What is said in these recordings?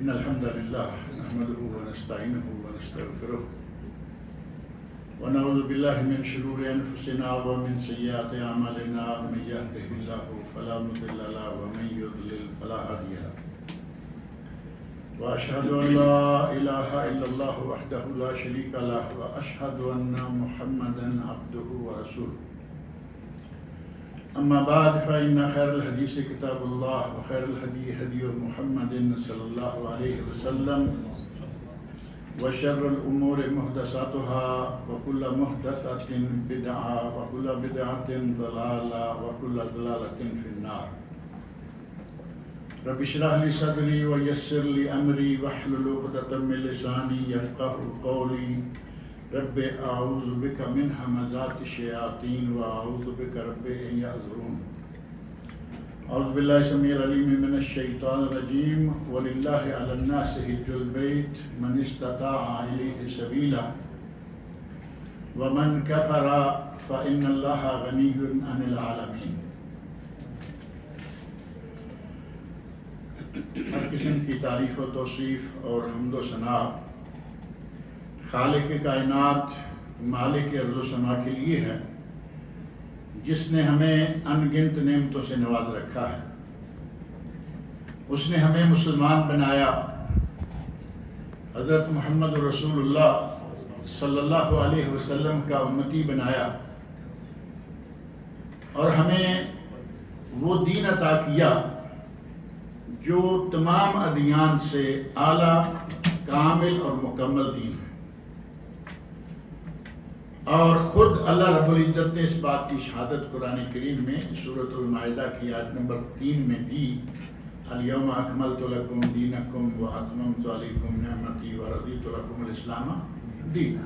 إن الحمد لله نحمده ونستعينه ونستغفره ونعوذ بالله من شرور أنفسنا ومن سيئات أعمالنا من يهده الله فلا مضل له ومن يضلل فلا هادي له وأشهد أن لا إله إلا الله وحده لا شريك له وأشهد أن محمدا عبده ورسوله أما بعد فإن خير الحديث كتاب الله وخير الهدي هدي محمد صلى الله عليه وسلم وشر الأمور محدثاتها وكل محدثة بدعة وكل بدعة ضلالة وكل ضلالة في النار رب اشرح لي صدري ويسر لي أمري واحلل عقدة من لساني يفقهوا قولي رب أعوذ بك من همزات الشياطين وأعوذ بك رب أن يحضرون أعوذ بالله السميع العليم من الشيطان الرجيم ولله على الناس حج البيت من استطاع إليه سبيلا ومن كفر فإن الله غني عن العالمين. ہر قسم کی تعریف و توصیف اور حمد و ثنا خالق کائنات مالک ارض و سما کے لیے ہے جس نے ہمیں ان گنت نعمتوں سے نواز رکھا ہے. اس نے ہمیں مسلمان بنایا، حضرت محمد رسول اللہ صلی اللہ علیہ وسلم کا امتی بنایا اور ہمیں وہ دین عطا کیا جو تمام ادیان سے اعلیٰ، کامل اور مکمل دین ہے. اور خود اللہ رب العزت نے اس بات کی شہادت قرآن کریم میں سورۃ المائدہ کی آیت نمبر 3 میں دی، الیوم اکملت لکم دینکم واتممت علیکم نعمتی ورضیت لکم الاسلام دینا.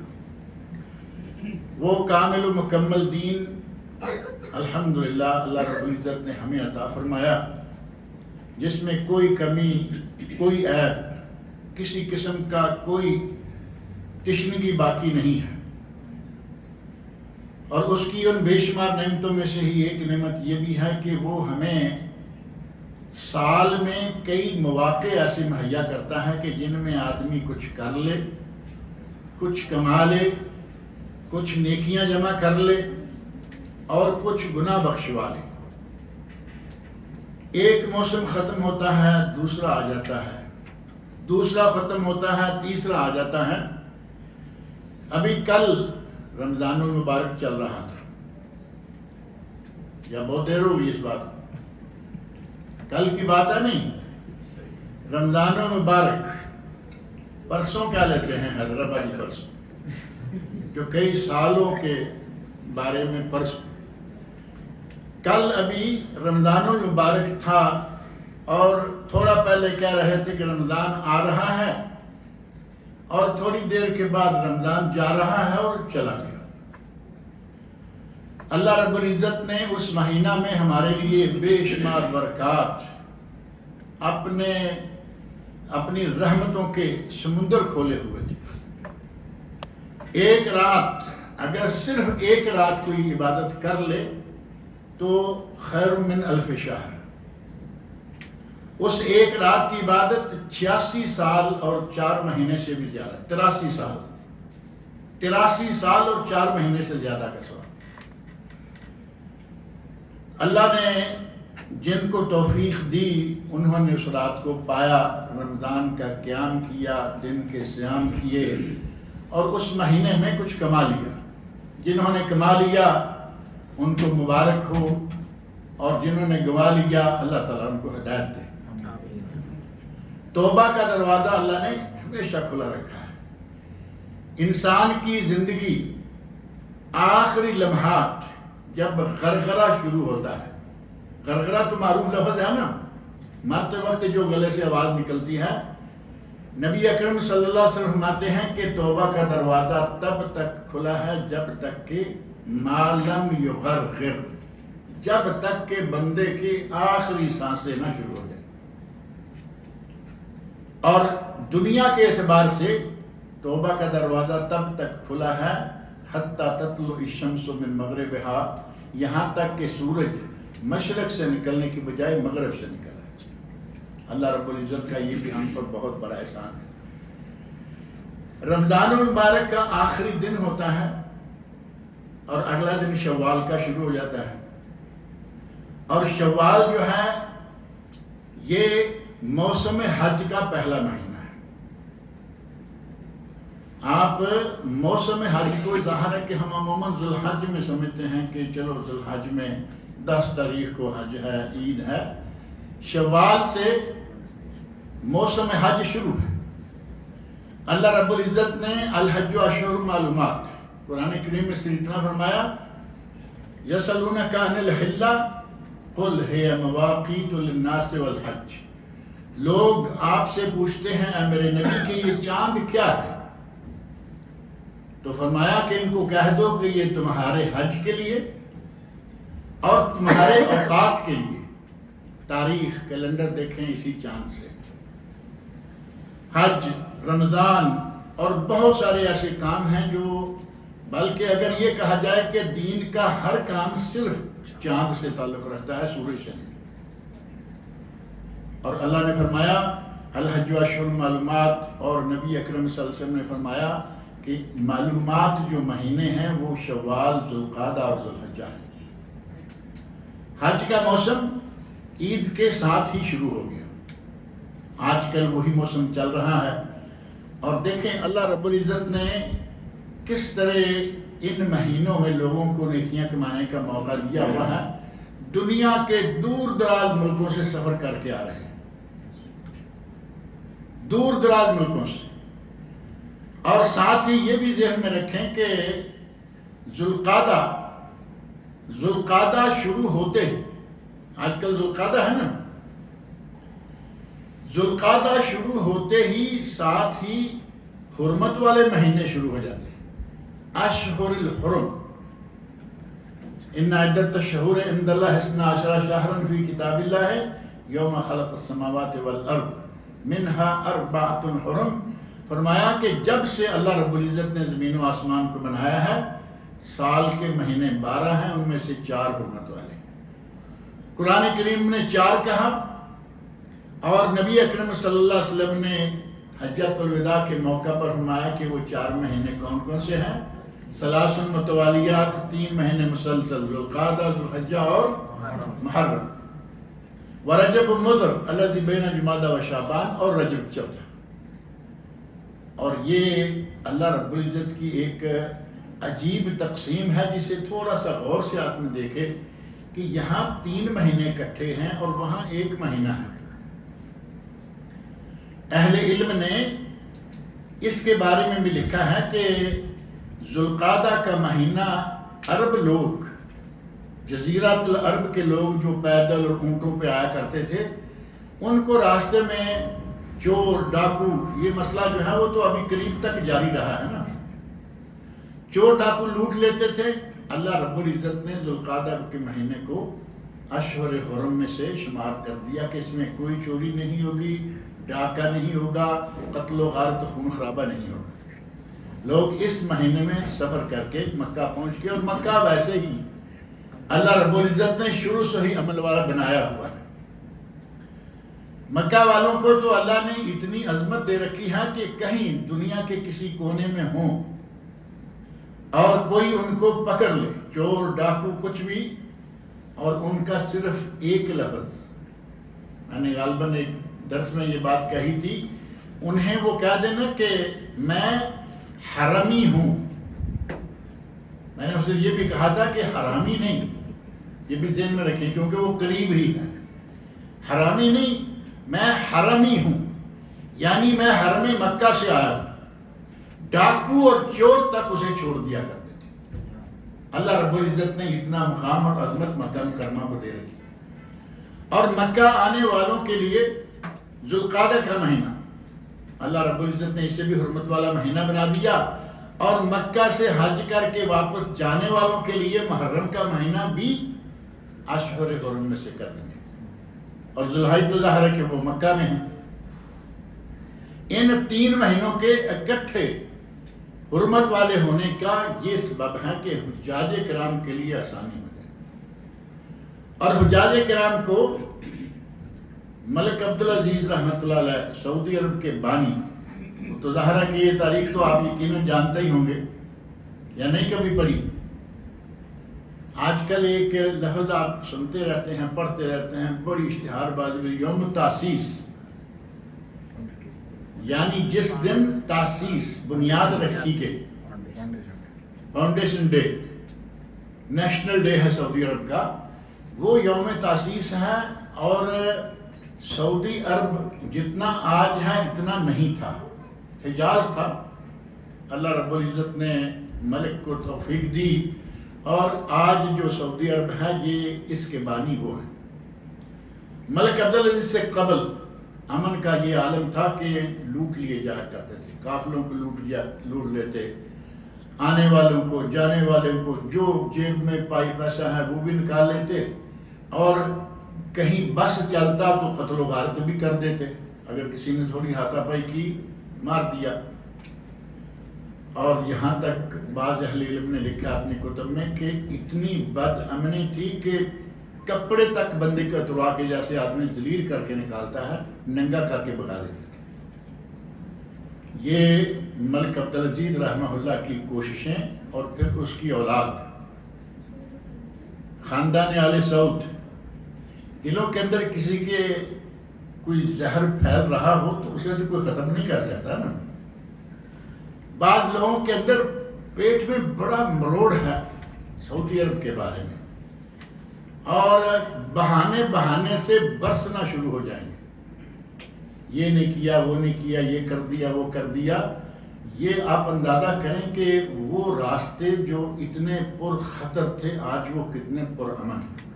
وہ کامل و مکمل دین الحمدللہ اللہ رب العزت نے ہمیں عطا فرمایا جس میں کوئی کمی، کوئی عیب، کسی قسم کا کوئی تشنگی باقی نہیں ہے. اور اس کی ان بے شمار نعمتوں میں سے ہی ایک نعمت یہ بھی ہے کہ وہ ہمیں سال میں کئی مواقع ایسے مہیا کرتا ہے کہ جن میں آدمی کچھ کر لے، کچھ کما لے، کچھ نیکیاں جمع کر لے اور کچھ گناہ بخشوا لے. ایک موسم ختم ہوتا ہے، دوسرا آ جاتا ہے، دوسرا ختم ہوتا ہے، تیسرا آ جاتا ہے. ابھی کل رمضان المبارک چل رہا تھا، یا بہت دیر ہو گئی اس بات کو، کل کی بات ہے نہیں، رمضان المبارک. پرسوں کیا لیتے ہیں حیدرآباد پرسوں، جو کئی سالوں کے بارے میں پرسوں. کل ابھی رمضان المبارک تھا اور تھوڑا پہلے کہہ رہے تھے کہ رمضان آ رہا ہے اور تھوڑی دیر کے بعد رمضان جا رہا ہے اور چلا گیا. اللہ رب العزت نے اس مہینہ میں ہمارے لیے بے شمار برکات، اپنی رحمتوں کے سمندر کھولے ہوئے تھے. ایک رات، اگر صرف ایک رات کوئی عبادت کر لے تو خیر من الف شہر. اس ایک رات کی عبادت 86 سال اور 4 مہینے سے بھی زیادہ، 83 سال اور 4 مہینے سے زیادہ کا ثواب. اللہ نے جن کو توفیق دی انہوں نے اس رات کو پایا، رمضان کا قیام کیا، دن کے صیام کیے اور اس مہینے میں کچھ کما لیا. جنہوں نے کما لیا ان کو مبارک ہو، اور جنہوں نے گوا لیا اللہ تعالیٰ ان کو ہدایت دے. توبہ کا دروازہ اللہ نے ہمیشہ کھلا رکھا ہے. انسان کی زندگی آخری لمحات جب غرغرہ شروع ہوتا ہے، غرغرہ تو معروف لفظ ہے نا، مرتے وقت جو گلے سے آواز نکلتی ہے، نبی اکرم صلی اللہ علیہ وسلم فرماتے ہیں کہ توبہ کا دروازہ تب تک کھلا ہے جب تک کہ ما لم یغرغر، جب تک کہ بندے کی آخری سانسیں نہ شروع ہو جائیں. اور دنیا کے اعتبار سے توبہ کا دروازہ تب تک کھلا ہے حتی تطلع الشمس من مغربها، یہاں تک کہ سورج مشرق سے نکلنے کی بجائے مغرب سے نکلا ہے. اللہ رب العزت کا یہ بھی ہم پر بہت بڑا احسان ہے۔ رمضان المبارک کا آخری دن ہوتا ہے اور اگلا دن شوال کا شروع ہو جاتا ہے، اور شوال جو ہے یہ موسم حج کا پہلا مہینہ ہے۔ آپ موسم حج کو ظاہر ہے کہ ہم عموماً ذوالحج میں سمجھتے ہیں کہ چلو ذوالحج میں 10 تاریخ کو حج ہے، عید ہے۔ شوال سے موسم حج شروع ہے۔ اللہ رب العزت نے الحج اشہر معلومات قرآن کریم میں سے اتنا فرمایا، یسألونک عن الحلہ قل ہی مواقیت للناس والحج۔ لوگ آپ سے پوچھتے ہیں اے میرے نبی کہ یہ چاند کیا ہے؟ تو فرمایا کہ ان کو کہہ دو کہ یہ تمہارے حج کے لیے اور تمہارے اوقات کے لیے، تاریخ کیلنڈر دیکھیں اسی چاند سے۔ حج، رمضان اور بہت سارے ایسے کام ہیں جو، بلکہ اگر یہ کہا جائے کہ دین کا ہر کام صرف چاند سے تعلق رکھتا ہے، سورج سے نہیں۔ اور اللہ نے فرمایا الحج اشہر معلومات، اور نبی اکرم صلی اللہ علیہ وسلم نے فرمایا کہ معلومات جو مہینے ہیں وہ شوال، ذوالقعدہ اور ذوالحجہ ہیں۔ حج کا موسم عید کے ساتھ ہی شروع ہو گیا، آج کل وہی موسم چل رہا ہے۔ اور دیکھیں اللہ رب العزت نے کس طرح ان مہینوں میں لوگوں کو نیکیاں کمانے کا موقع دیا ہوا ہے۔ دنیا کے دور دراز ملکوں سے سفر کر کے آ رہے ہیں، دور دراز ملکوں سے۔ اور ساتھ ہی یہ بھی ذہن میں رکھیں کہ ذوالقعدہ شروع ہوتے ہی، آج کل ذوالقعدہ ہے نا، ذوالقعدہ شروع ہوتے ہی ساتھ ہی حرمت والے مہینے شروع ہو جاتے ہیں، اشہر الحرم۔ ان عدت الشہور عند اللہ 12 شہرا فی کتاب اللہ یوم خلق السماوات والارض منہا 4 حرم۔ فرمایا کہ جب سے اللہ رب العزت نے زمین و آسمان کو بنایا ہے، سال کے مہینے 12 ہیں، ان میں سے 4 حرمت والے ہیں۔ قرآن کریم نے 4 کہا، اور نبی اکرم صلی اللہ علیہ وسلم نے حجۃ الوداع کے موقع پر فرمایا کہ وہ 4 مہینے کون کون سے ہیں؟ ثلاث متوالیات، 3 مہینے مسلسل، ذوالقعدہ، ذوالحجہ اور محرم، ورجب مضر الذی بین جمادی و شعبان، اور رجب چوتھا۔ اور یہ اللہ رب العزت کی ایک عجیب تقسیم ہے جسے تھوڑا سا غور سے آپ نے دیکھے کہ یہاں 3 مہینے اکٹھے ہیں اور وہاں 1 مہینہ ہے۔ اہل علم نے اس کے بارے میں بھی لکھا ہے کہ ذوالقعدہ کا مہینہ عرب لوگ، جزیرۃ العرب کے لوگ جو پیدل اور اونٹوں پہ آیا کرتے تھے، ان کو راستے میں چور ڈاکو، یہ مسئلہ جو ہے وہ تو ابھی قریب تک جاری رہا ہے نا، چور ڈاکو لوٹ لیتے تھے۔ اللہ رب العزت نے ذوالقعدہ کے مہینے کو اشہر حرم میں سے شمار کر دیا کہ اس میں کوئی چوری نہیں ہوگی، ڈاکہ نہیں ہوگا، قتل و غارت خون خرابہ نہیں ہوگا۔ لوگ اس مہینے میں سفر کر کے مکہ پہنچ گئے، اور مکہ ویسے ہی اللہ رب العزت نے شروع سے ہی عمل والا بنایا ہوا ہے۔ مکہ والوں کو تو اللہ نے اتنی عظمت دے رکھی ہے کہ کہیں دنیا کے کسی کونے میں ہوں اور کوئی ان کو پکڑ لے، چور ڈاکو کچھ بھی، اور ان کا صرف ایک لفظ، میں نے غالباً ایک درس میں یہ بات کہی تھی، انہیں وہ کہہ دینا کہ میں حرمی ہوں۔ میں نے اسے یہ بھی کہا تھا کہ حرامی نہیں، یہ بھی ذہن میں رکھیں کیونکہ وہ قریب ہی ہے۔ حرامی نہیں، میں حرمی ہوں، یعنی میں حرم مکہ سے آیا ہوں۔ ڈاکو اور چور تک اسے چھوڑ دیا کرتے تھے۔ اللہ رب العزت نے اتنا مقام اور عظمت مکہ مکرمہ کو دے رکھی، اور مکہ آنے والوں کے لیے ذوالقعدہ کا مہینہ اللہ رب العزت نے اسے بھی حرمت والا مہینہ بنا دیا، اور مکہ سے حج کر کے واپس جانے والوں کے لیے محرم کا مہینہ بھی اشہر حرم میں سے کر دیا، اور ذوالحج تو ظاہر ہے کہ وہ مکہ میں ہیں۔ ان 3 مہینوں کے اکٹھے حرمت والے ہونے کا یہ سبب ہے کہ حجاج کرام کے لیے آسانی ہو جائے، اور حجاج کرام کو ملک عبدالعزیز رحمۃ اللہ علیہ سعودی عرب کے بانی، تو ظاہر ہے کہ یہ تاریخ تو آپ یقیناً جانتے ہی ہوں گے یا نہیں کبھی پڑھی. آج کل ایک لفظ آپ سنتے رہتے ہیں، پڑھتے رہتے ہیں، بڑی اشتہار بازی، یوم تاسیس، یعنی جس دن تاسیس بنیاد رکھی گئی، فاؤنڈیشن ڈے، نیشنل ڈے ہے سعودی عرب کا، وہ یوم تاسیس ہے. اور سعودی عرب جتنا آج ہے اتنا نہیں تھا، حجاز تھا. اللہ رب العزت نے ملک کو توفیق دی، اور آج جو سعودی عرب ہے یہ اس کے بانی وہ ہے. ملک عبدالعزیز سے قبل امن کا یہ عالم تھا کہ لوٹ لیے جایا کرتے تھے، قافلوں کو لوٹ لیتے، آنے والوں کو، جانے والوں کو، جو جیب میں پائی پیسہ ہے وہ بھی نکال لیتے، اور کہیں بس چلتا تو قتل و غارت بھی کر دیتے، اگر کسی نے تھوڑی ہاتھا پائی کی مار دیا. اور یہاں تک بعض اہل علم نے لکھا اپنی کتب میں کہ اتنی بد امنی تھی کہ کپڑے تک بندے کو اتروا کے جیسے آدمی ذلیل کر کے نکالتا ہے، ننگا کر کے بھگا دیتے تھے. یہ ملک عبدالعزیز رحمہ اللہ کی کوششیں، اور پھر اس کی اولاد خاندان آل سعود، دلوں کے اندر کسی کے کوئی زہر پھیل رہا ہو تو اسے تو کوئی ختم نہیں کر سکتا نا. بعض لوگوں کے اندر پیٹ میں بڑا مروڑ ہے سعودی عرب کے بارے میں، اور بہانے سے برسنا شروع ہو جائیں گے، یہ نہیں کیا، وہ نہیں کیا، یہ کر دیا، وہ کر دیا. یہ آپ اندازہ کریں کہ وہ راستے جو اتنے پر خطر تھے آج وہ کتنے پر امن ہیں.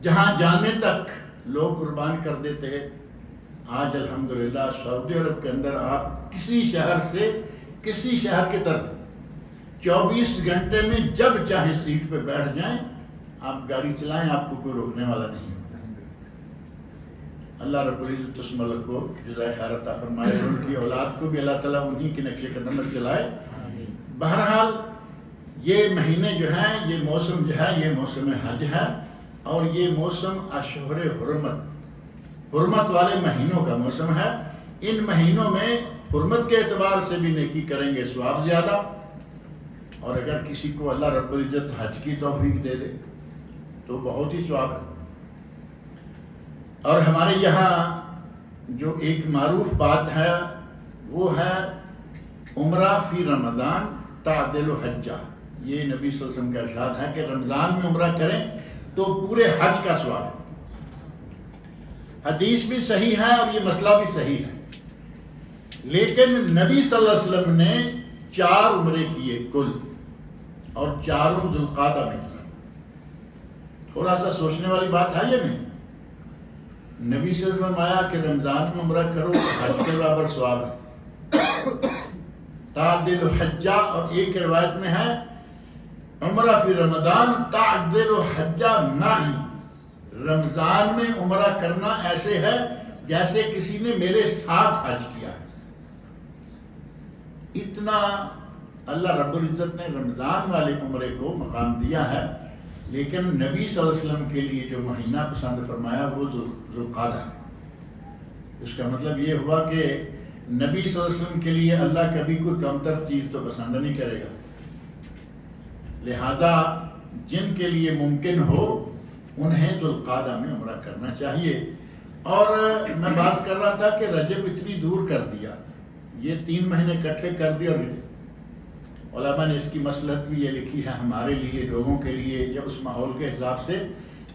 جہاں جانے تک لوگ قربان کر دیتے ہیں، آج الحمدللہ سعودی عرب کے اندر آپ کسی شہر سے کسی شہر کی طرف 24 گھنٹے میں جب چاہے سیٹ پہ بیٹھ جائیں، آپ گاڑی چلائیں، آپ کو کوئی روکنے والا نہیں. اللہ رب العزت اس ملک کو جزائے خیر عطا فرمائے، ان کی اولاد کو بھی اللہ تعالیٰ انہی کے نقش قدم پر چلائے. بہرحال یہ مہینے جو ہیں، یہ موسم جو ہے، یہ موسم حج ہے، اور یہ موسم اشہر حرمت والے مہینوں کا موسم ہے. ان مہینوں میں حرمت کے اعتبار سے بھی نیکی کریں گے ثواب زیادہ، اور اگر کسی کو اللہ رب العزت حج کی توفیق دے دے تو بہت ہی ثواب ہے. اور ہمارے یہاں جو ایک معروف بات ہے وہ ہے عمرہ فی رمضان تعدل حجہ. یہ نبی صلی اللہ علیہ وسلم کا ارشاد ہے کہ رمضان میں عمرہ کریں تو پورے حج کا ثواب ہے. حدیث بھی صحیح ہے اور یہ مسئلہ بھی صحیح ہے، لیکن نبی صلی اللہ علیہ وسلم نے 4 عمرے کیے کل، اور چاروں ذوالقعدہ میں کیے. تھوڑا سا سوچنے والی بات ہے یہ نہیں؟ نبی صلی اللہ علیہ وسلم آیا کہ رمضان میں عمرہ کرو حج کے برابر ثواب ہے، تعدل حجہ. اور ایک روایت میں ہے عمرہ فی رمضان تعدل حجہ معی، رمضان میں عمرہ کرنا ایسے ہے جیسے کسی نے میرے ساتھ حج کیا. اتنا اللہ رب العزت نے رمضان والے عمرے کو مقام دیا ہے. لیکن نبی صلی اللہ علیہ وسلم کے لیے جو مہینہ پسند فرمایا وہ ذوالقعدہ ہے. اس کا مطلب یہ ہوا کہ نبی صلی اللہ علیہ وسلم کے لیے اللہ کبھی کوئی کمتر چیز تو پسند نہیں کرے گا. لہذا جن کے لیے ممکن ہو انہیں ذوالقعدہ میں عمرہ کرنا چاہیے. اور میں بات کر رہا تھا کہ رجب اتنی دور کر دیا، یہ 3 مہینے اکٹھے کر دیا. علماء نے اس کی مصلحت بھی یہ لکھی ہے ہمارے لیے، لوگوں کے لیے، یا اس ماحول کے حساب سے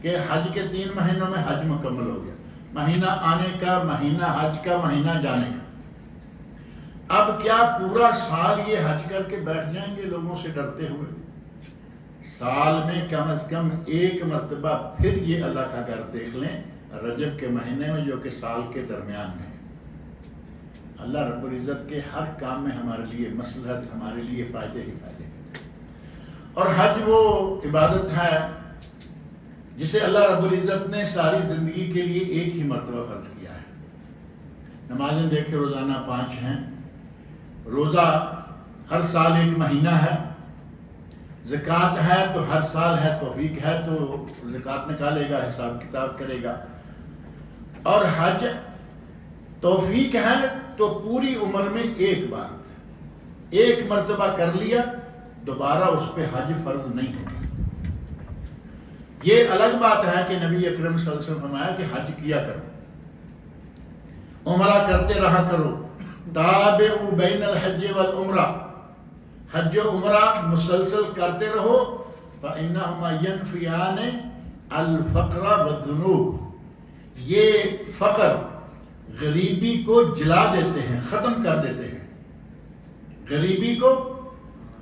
کہ حج کے 3 مہینوں میں حج مکمل ہو گیا، مہینہ آنے کا، مہینہ حج کا، مہینہ جانے کا. اب کیا پورا سال یہ حج کر کے بیٹھ جائیں گے لوگوں سے ڈرتے ہوئے؟ سال میں کم از کم 1 مرتبہ پھر یہ اللہ کا گھر دیکھ لیں رجب کے مہینے میں، جو کہ سال کے درمیان میں ہے. اللہ رب العزت کے ہر کام میں ہمارے لیے مصلحت، ہمارے لیے فائدے ہی فائدے. اور حج وہ عبادت ہے جسے اللہ رب العزت نے ساری زندگی کے لیے ایک ہی مرتبہ فرض کیا ہے. نمازیں دیکھے روزانہ 5 ہیں، روزہ ہر سال 1 مہینہ ہے، زکوٰۃ ہے تو ہر سال ہے، توفیق ہے تو زکوٰۃ نکالے گا، حساب کتاب کرے گا. اور حج توفیق ہے تو پوری عمر میں ایک بار، ایک مرتبہ کر لیا، دوبارہ اس پہ حج فرض نہیں ہوگا۔ یہ الگ بات ہے کہ نبی اکرم صلی اللہ علیہ وسلم فرمایا کہ حج کیا کرو، عمرہ کرتے رہا کرو، تابعوا بین الحج والعمرہ، حج و عمرہ مسلسل کرتے رہو، فإنہما ینفیان الفقر والذنوب، یہ فقر غریبی کو جلا دیتے ہیں، ختم کر دیتے ہیں، غریبی کو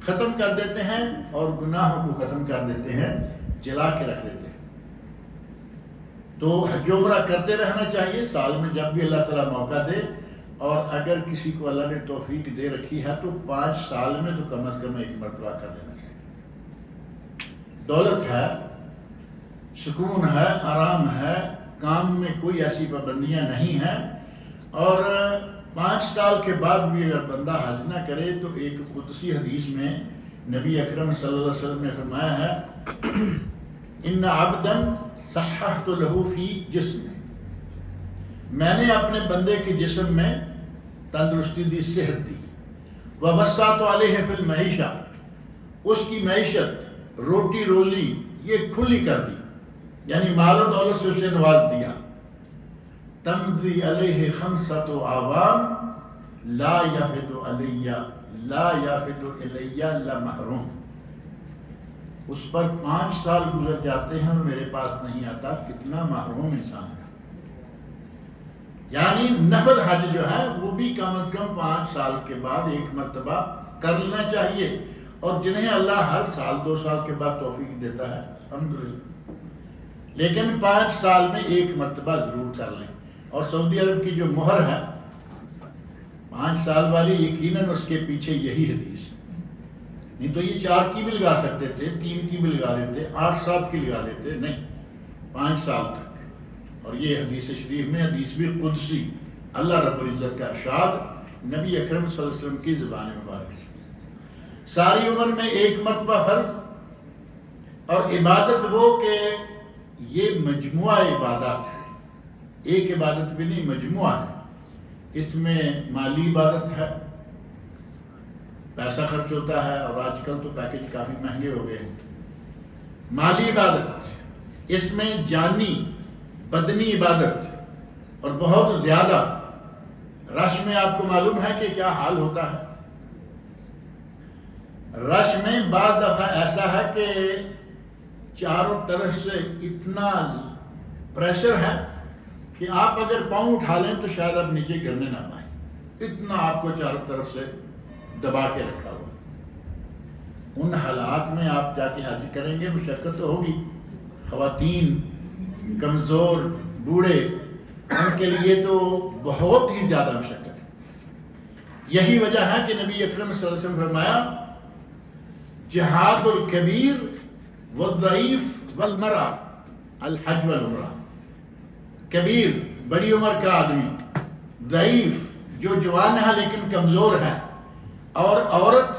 ختم کر دیتے ہیں اور گناہوں کو ختم کر دیتے ہیں، جلا کے رکھ دیتے ہیں۔ تو حج و عمرہ کرتے رہنا چاہیے سال میں جب بھی اللہ تعالیٰ موقع دے، اور اگر کسی کو اللہ نے توفیق دے رکھی ہے تو 5 سال میں تو کم از کم ایک مرتبہ کر لینا چاہیے۔ دولت ہے، سکون ہے، آرام ہے، کام میں کوئی ایسی پابندیاں نہیں ہیں، اور 5 سال کے بعد بھی اگر بندہ حج نہ کرے تو ایک قدسی حدیث میں نبی اکرم صلی اللہ علیہ وسلم نے فرمایا ہے ان عبدا صححت له فی جسم، میں نے اپنے بندے کے جسم میں تندرستی دی، صحت دی، ووسعت علیہ فی المعیشہ، اس کی معیشت، روٹی روزی یہ کھلی کر دی، یعنی مال و دولت سے اسے نواز دیا، تمضی علیہ 5 اعوام لا یفد الی لمحروم، اس پر 5 سال گزر جاتے ہیں اور میرے پاس نہیں آتا، کتنا محروم انسان ہے۔ یعنی نفل حج جو ہے وہ بھی کم از کم 5 سال کے بعد ایک مرتبہ کر لینا چاہیے، اور جنہیں اللہ ہر سال 2 سال کے بعد توفیق دیتا ہے الحمدللہ، لیکن 5 سال میں ایک مرتبہ ضرور کر لیں۔ اور سعودی عرب کی جو مہر ہے 5 سال والی، یقیناً اس کے پیچھے یہی حدیث ہے، نہیں تو یہ 4 کی بھی لگا سکتے تھے، 3 کی بھی لگا دیتے، 8 7 کی لگا دیتے، نہیں 5 سال تک۔ اور یہ حدیث شریف میں، حدیث بھی قدسی، اللہ رب العزت کا ارشاد نبی اکرم صلی اللہ علیہ وسلم کی زبان مبارک سے، ساری عمر میں ایک مرتبہ فرض، اور عبادت وہ کہ یہ مجموعہ عبادات ہے، ایک عبادت بھی نہیں، مجموعہ ہے، اس میں مالی عبادت ہے، پیسہ خرچ ہوتا ہے، اور آج کل تو پیکج کافی مہنگے ہو گئے ہیں، مالی عبادت، اس میں جانی بدنی عبادت، اور بہت زیادہ رش میں آپ کو معلوم ہے کہ کیا حال ہوتا ہے، رش میں بعض دفعہ ایسا ہے کہ چاروں طرف سے اتنا پریشر ہے کہ آپ اگر پاؤں اٹھا لیں تو شاید آپ نیچے گرنے نہ پائیں، اتنا آپ کو چاروں طرف سے دبا کے رکھا ہوا۔ ان حالات میں آپ جا کے حج کریں گے، مشقت تو ہوگی، خواتین، کمزور، بوڑھے، ان کے لیے تو بہت ہی زیادہ مشقت ہے۔ یہی وجہ ہے کہ نبی اکرم صلی اللہ علیہ وسلم فرمایا جہاد الکبیر والضعیف والمرأة الحج والعمرہ، کبیر بڑی عمر کا آدمی، ضعیف جو جوان ہے لیکن کمزور ہے، اور عورت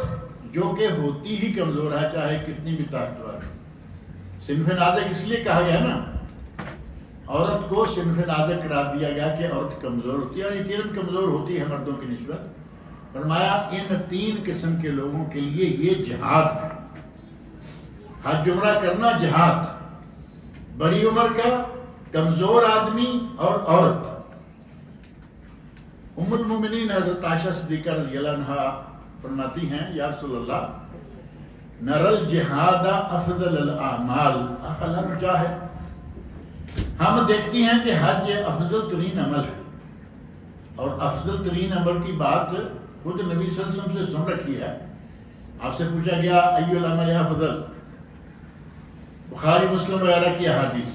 جو کہ ہوتی ہی کمزور ہے چاہے کتنی بھی طاقتور ہے۔ صنف نازک اس لیے کہا گیا نا، عورت کو صنف نازک قرار دیا گیا کہ عورت کمزور ہوتی ہے، اور یقیناً کمزور ہوتی ہے مردوں کی نسبت۔ فرمایا ان 3 قسم کے لوگوں کے لیے یہ جہاد ہے، حج عمرہ کرنا جہاد، بڑی عمر کا، کمزور آدمی اور عورت۔ ام المومنین حضرت عائشہ صدیقہ رضی اللہ عنہا فرماتی ہیں یا رسول اللہ نرى الجہاد افضل الاعمال افلا نجاہد، ہم دیکھتی ہیں کہ حج افضل ترین عمل ہے، اور افضل ترین عمل کی بات خود نبی صلی اللہ علیہ وسلم سے سن رکھی ہے۔ آپ سے پوچھا گیا ای العمل افضل، بخاری مسلم وغیرہ کی احادیث،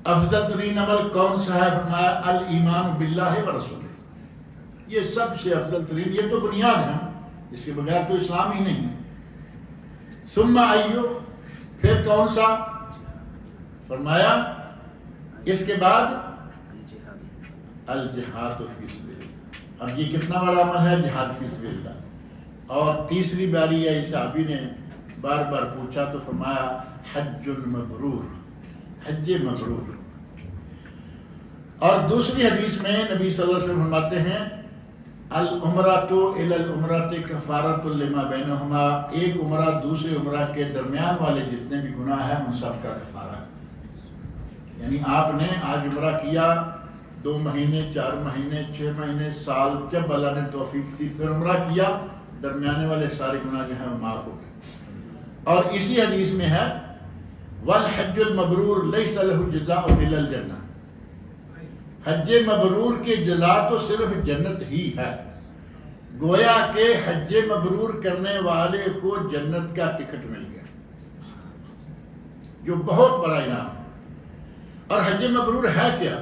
افضل ترین عمل کون سا ہے؟ فرمایا الایمان باللہ ورسولہ، یہ سب سے افضل ترین، یہ تو بنیاد ہے، اس کے بغیر تو اسلام ہی نہیں ہے۔ ثم ایو، پھر کون سا؟ فرمایا اس کے بعد الجہاد فی سبیل اللہ، اب یہ کتنا بڑا عمل ہے جہاد فی سبیل اللہ۔ اور تیسری باری ہے، صحابی نے بار بار پوچھا تو فرمایا حج المبرور، حج مبرور۔ اور دوسری حدیث میں نبی صلی اللہ علیہ وسلم فرماتے ہیں العمرۃ الی العمرۃ کفارۃ لما بینہما، ایک عمرہ دوسرے عمرہ کے درمیان والے جتنے بھی گناہ ہیں ان سب کا کفارہ ہے۔ یعنی آپ نے آج عمرہ کیا، 2 مہینے 4 مہینے 6 مہینے سال، جب اللہ نے توفیق دی پھر عمرہ کیا، درمیانے والے سارے گناہ جو ہیں وہ معاف ہو گئے۔ اور اسی حدیث میں ہے والحج المبرور لیس له جزاء الا الجنہ، حج مبرور کے جزا تو صرف جنت ہی ہے۔ گویا کہ حج مبرور کرنے والے کو جنت کا ٹکٹ مل گیا، جو بہت بڑا انعام ہے۔ اور حج مبرور ہے کیا؟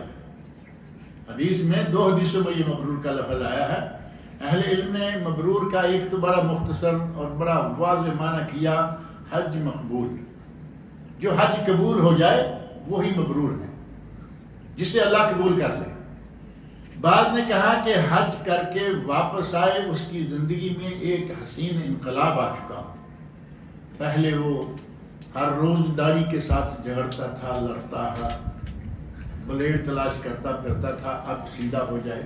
حدیث میں 2 حدیثوں میں یہ مبرور کا لفظ آیا ہے۔ اہل علم نے مبرور کا ایک تو بڑا مختصر اور بڑا واضح معنی کیا حج مقبول، جو حج قبول ہو جائے وہی مبرور ہے، جسے اللہ قبول کر لے۔ بعد نے کہا کہ حج کر کے واپس آئے، اس کی زندگی میں ایک حسین انقلاب آ چکا ہو۔ پہلے وہ ہر روز داڑھی کے ساتھ جھگڑتا تھا، لڑتا تھا، بلیڈ تلاش کرتا پھرتا تھا، اب سیدھا ہو جائے۔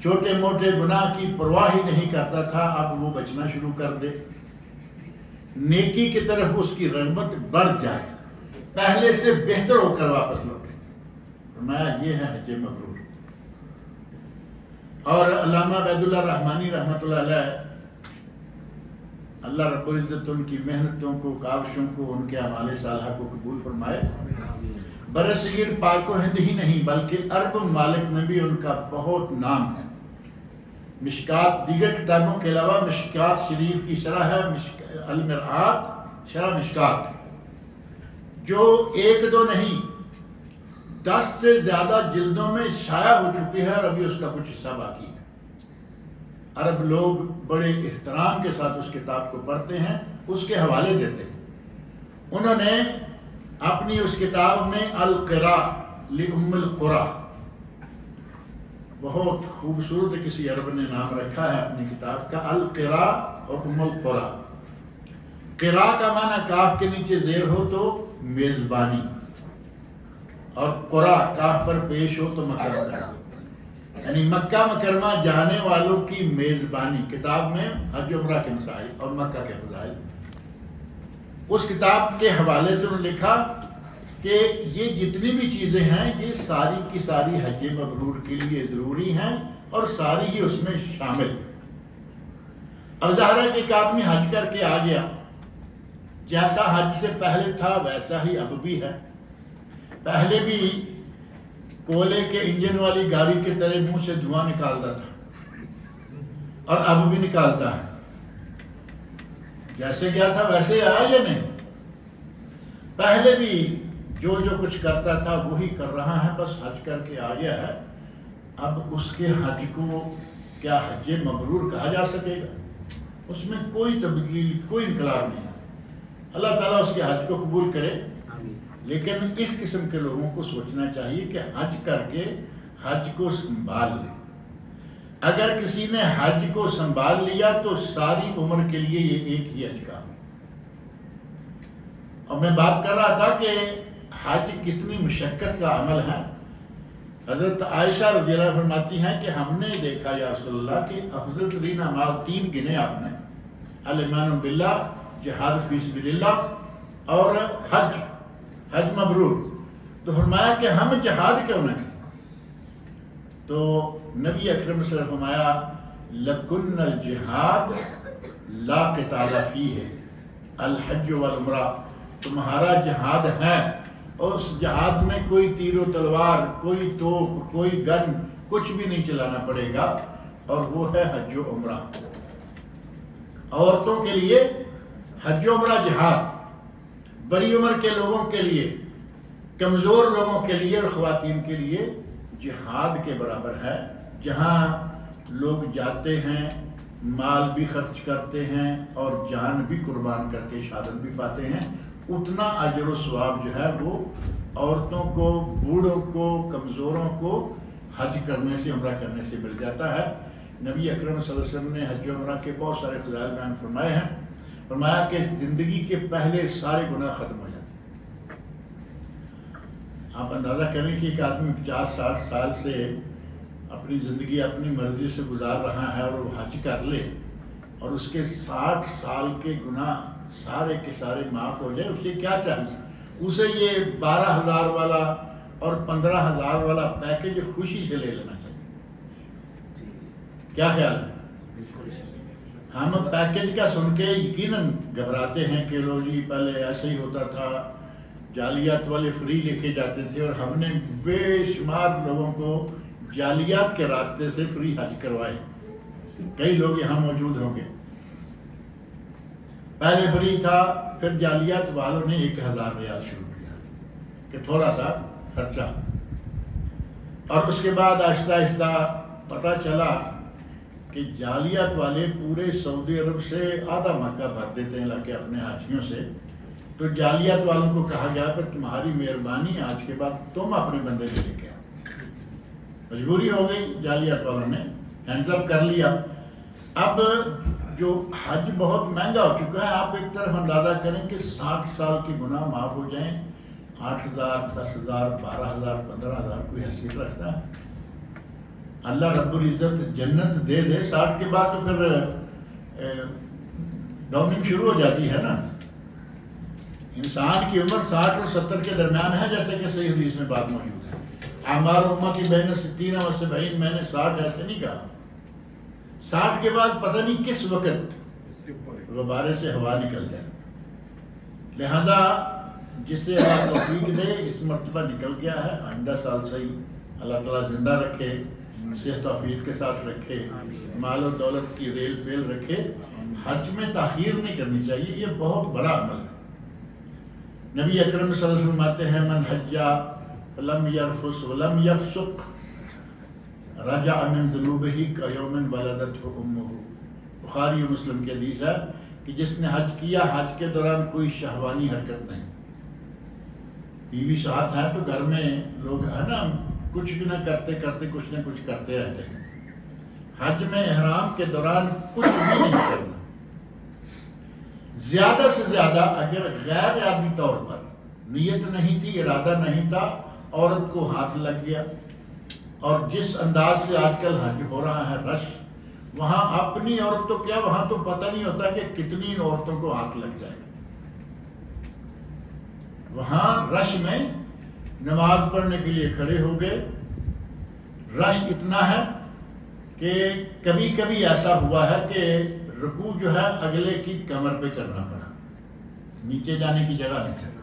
چھوٹے موٹے گناہ کی پرواہ ہی نہیں کرتا تھا، اب وہ بچنا شروع کر دے۔ نیکی کی طرف اس کی رغبت بڑھ جائے، پہلے سے بہتر ہو کر واپس لوٹے۔ فرمایا یہ ہے حج مبرور۔ اور علامہ عبید اللہ رحمانی رحمۃ اللہ علیہ، اللہ رب العزت ان کی محنتوں کو، کاوشوں کو، ان کے اعمال صالحہ کو قبول فرمائے۔ برصغیر پاک و ہند ہی نہیں بلکہ عرب ممالک میں بھی ان کا بہت نام ہے۔ مشکات دیگر کتابوں کے علاوہ مشکات شریف کی شرح ہے المرآت شرح مشکات، جو 1-2 نہیں 10 سے زیادہ جلدوں میں شائع ہو چکی ہے، اور ابھی اس کا کچھ حصہ باقی ہے۔ عرب لوگ بڑے احترام کے ساتھ اس کتاب کو پڑھتے ہیں، اس کے حوالے دیتے ہیں۔ انہوں نے اپنی اس کتاب میں القراء لأم القرى، بہت خوبصورت کسی عرب نے نام رکھا ہے اپنی کتاب کا، القراء اور ام القرى۔ قراء کا معنی کاف کے نیچے زیر ہو تو میزبانی، اور قرى کاف پر پیش ہو تو مکرمہ، یعنی مکہ مکرمہ جانے والوں کی میزبانی۔ کتاب میں حج عمرہ کے مسائل اور مکہ کے فضائل، اس کتاب کے حوالے سے انہوں نے لکھا کہ یہ جتنی بھی چیزیں ہیں یہ ساری کی ساری حج مبرور کے لیے ضروری ہیں، اور ساری ہی اس میں شامل ہیں۔ اب ظاہر ہے کہ ایک آدمی حج کر کے آ گیا، جیسا حج سے پہلے تھا ویسا ہی اب بھی ہے۔ پہلے بھی کولے کے انجن والی گاڑی کے طرح منہ سے دھواں نکالتا تھا، اور اب بھی نکالتا ہے۔ جیسے گیا تھا ویسے آیا یا نہیں؟ پہلے بھی جو کچھ کرتا تھا وہی کر رہا ہے، بس حج کر کے آ گیا ہے۔ اب اس کے حج کو کیا حج مبرور کہا جا سکے گا؟ اس میں کوئی تبدیلی، کوئی انقلاب نہیں ہے۔ اللہ تعالیٰ اس کے حج کو قبول کرے، لیکن اس قسم کے لوگوں کو سوچنا چاہیے کہ حج کر کے حج کو سنبھال لے۔ اگر کسی نے حج کو سنبھال لیا تو ساری عمر کے لیے یہ ایک ہی حج کا۔ اور میں بات کر رہا تھا کہ حج کتنی مشقت کا عمل ہے۔ حضرت عائشہ رضی اللہ عنہا فرماتی ہیں کہ ہم نے دیکھا یا رسول اللہ کہ افضل ترین اعمال 3 گنے آپ نے، الایمان باللہ، جہاد فی سبیل اللہ اور حج مبرور۔ تو فرمایا کہ ہم جہاد کیوں نہ کریں؟ تو نبی اکرم صلی اللہ علیہ وسلم فرمایا لکن الجہاد لا قتال فیہ الحج والعمرہ، تمہارا جہاد ہے، اور اس جہاد میں کوئی تیر و تلوار، کوئی توپ، کوئی گن، کچھ بھی نہیں چلانا پڑے گا، اور وہ ہے حج و عمرہ۔ عورتوں کے لیے حج و عمرہ جہاد، بڑی عمر کے لوگوں کے لیے، کمزور لوگوں کے لیے اور خواتین کے لیے جہاد کے برابر ہے۔ جہاں لوگ جاتے ہیں، مال بھی خرچ کرتے ہیں اور جان بھی قربان کر کے شہادت بھی پاتے ہیں، اتنا اجر و ثواب جو ہے وہ عورتوں کو، بوڑھوں کو، کمزوروں کو حج کرنے سے، عمرہ کرنے سے مل جاتا ہے۔ نبی اکرم صلی اللہ علیہ وسلم نے حج و عمرہ کے بہت سارے فضائل بیان فرمائے ہیں۔ فرمایا کہ زندگی کے پہلے سارے گناہ ختم ہو جاتے ہیں۔ آپ اندازہ کریں کہ ایک آدمی 50-60 سال سے اپنی زندگی اپنی مرضی سے گزار رہا ہے اور وہ حج کر لے اور اس کے 60 سال کے گناہ سارے کے سارے معاف ہو جائے، اسے کیا چاہیے؟ اسے یہ 12,000 والا اور 15,000 والا پیکج خوشی سے لے لینا چاہیے۔ کیا خیال ہے؟ ہم پیکج کا سن کے یقیناً گھبراتے ہیں کہ لو جی پہلے ایسے ہی ہوتا تھا، جعلیات والے فری لے کے جاتے تھے، اور ہم نے بے شمار لوگوں کو جعلیات کے راستے سے فری حج کروائے۔ کئی لوگ یہاں موجود ہوں گے۔ پہلے فری تھا، پھر جعلیات والوں نے 1,000 ریال شروع کیا کہ تھوڑا سا خرچہ، اور اس کے بعد آہستہ آہستہ پتہ چلا کہ جعلیات والے پورے سعودی عرب سے آدھا مکہ بھر دیتے ہیں لا کے اپنے حاجیوں سے۔ تو جعلیات والوں کو کہا گیا کہ تمہاری مہربانی، آج کے بعد تم اپنے بندے لے کے آؤ۔ مجبوری ہو گئی، جعلیات والوں نے ہینڈز اپ کر لیا۔ اب جو حج بہت مہنگا ہو چکا ہے، آپ ایک طرف اندازہ کریں کہ 60 سال کے گناہ معاف ہو جائیں، 8,000 10,000 12,000 15,000 کوئی حیثیت رکھتا ہے؟ اللہ رب العزت جنت دے دے، 60 کے بعد تو پھر ڈاؤننگ شروع ہو جاتی ہے نا۔ انسان کی عمر 60 اور 70 کے درمیان ہے، جیسے کہ صحیح حدیث میں بات موجود ہے۔ اعمار امتی بین 60 و 70، میں نے 60 ایسے نہیں کہا۔ 60 کے بعد پتہ نہیں کس وقت غبارے سے ہوا نکل جائے، لہذا جسے اللہ توفیق دے اس مرتبہ نکل گیا ہے، آئندہ سال صحیح اللہ تعالیٰ زندہ رکھے، صحت توفیق کے ساتھ رکھے، مال و دولت کی ریل پیل رکھے۔ حج میں تاخیر نہیں کرنی چاہیے، یہ بہت بڑا عمل ہے۔ نبی اکرم صلی اللہ علیہ وسلم فرماتے ہیں من حجا لم یرفث ولم یفسق رجع من ذنوبہ کیوم ولدتہ امہ۔ بخاری و مسلم کی حدیث ہے کہ جس نے حج کیا، حج کے دوران کوئی شہوانی حرکت نہیں، بیوی ساتھ ہے تو گھر میں لوگ ہے نا کچھ بھی نہ کرتے کرتے کچھ نہ کچھ کرتے رہتے ہیں۔ حج میں احرام کے دوران کچھ بھی نہیں کرنا۔ زیادہ سے زیادہ اگر غیر ارادی طور پر نیت نہیں تھی، ارادہ نہیں تھا، عورت کو ہاتھ لگ گیا، اور جس انداز سے آج کل حج ہو رہا ہے رش، وہاں اپنی عورت تو کیا، وہاں تو پتہ نہیں ہوتا کہ کتنی عورتوں کو ہاتھ لگ جائے۔ وہاں رش میں نماز پڑھنے کے لیے کھڑے ہو گئے، رش اتنا ہے کہ کبھی کبھی ایسا ہوا ہے کہ رکوع جو ہے اگلے کی کمر پہ کرنا پڑا، نیچے جانے کی جگہ نہیں چلا۔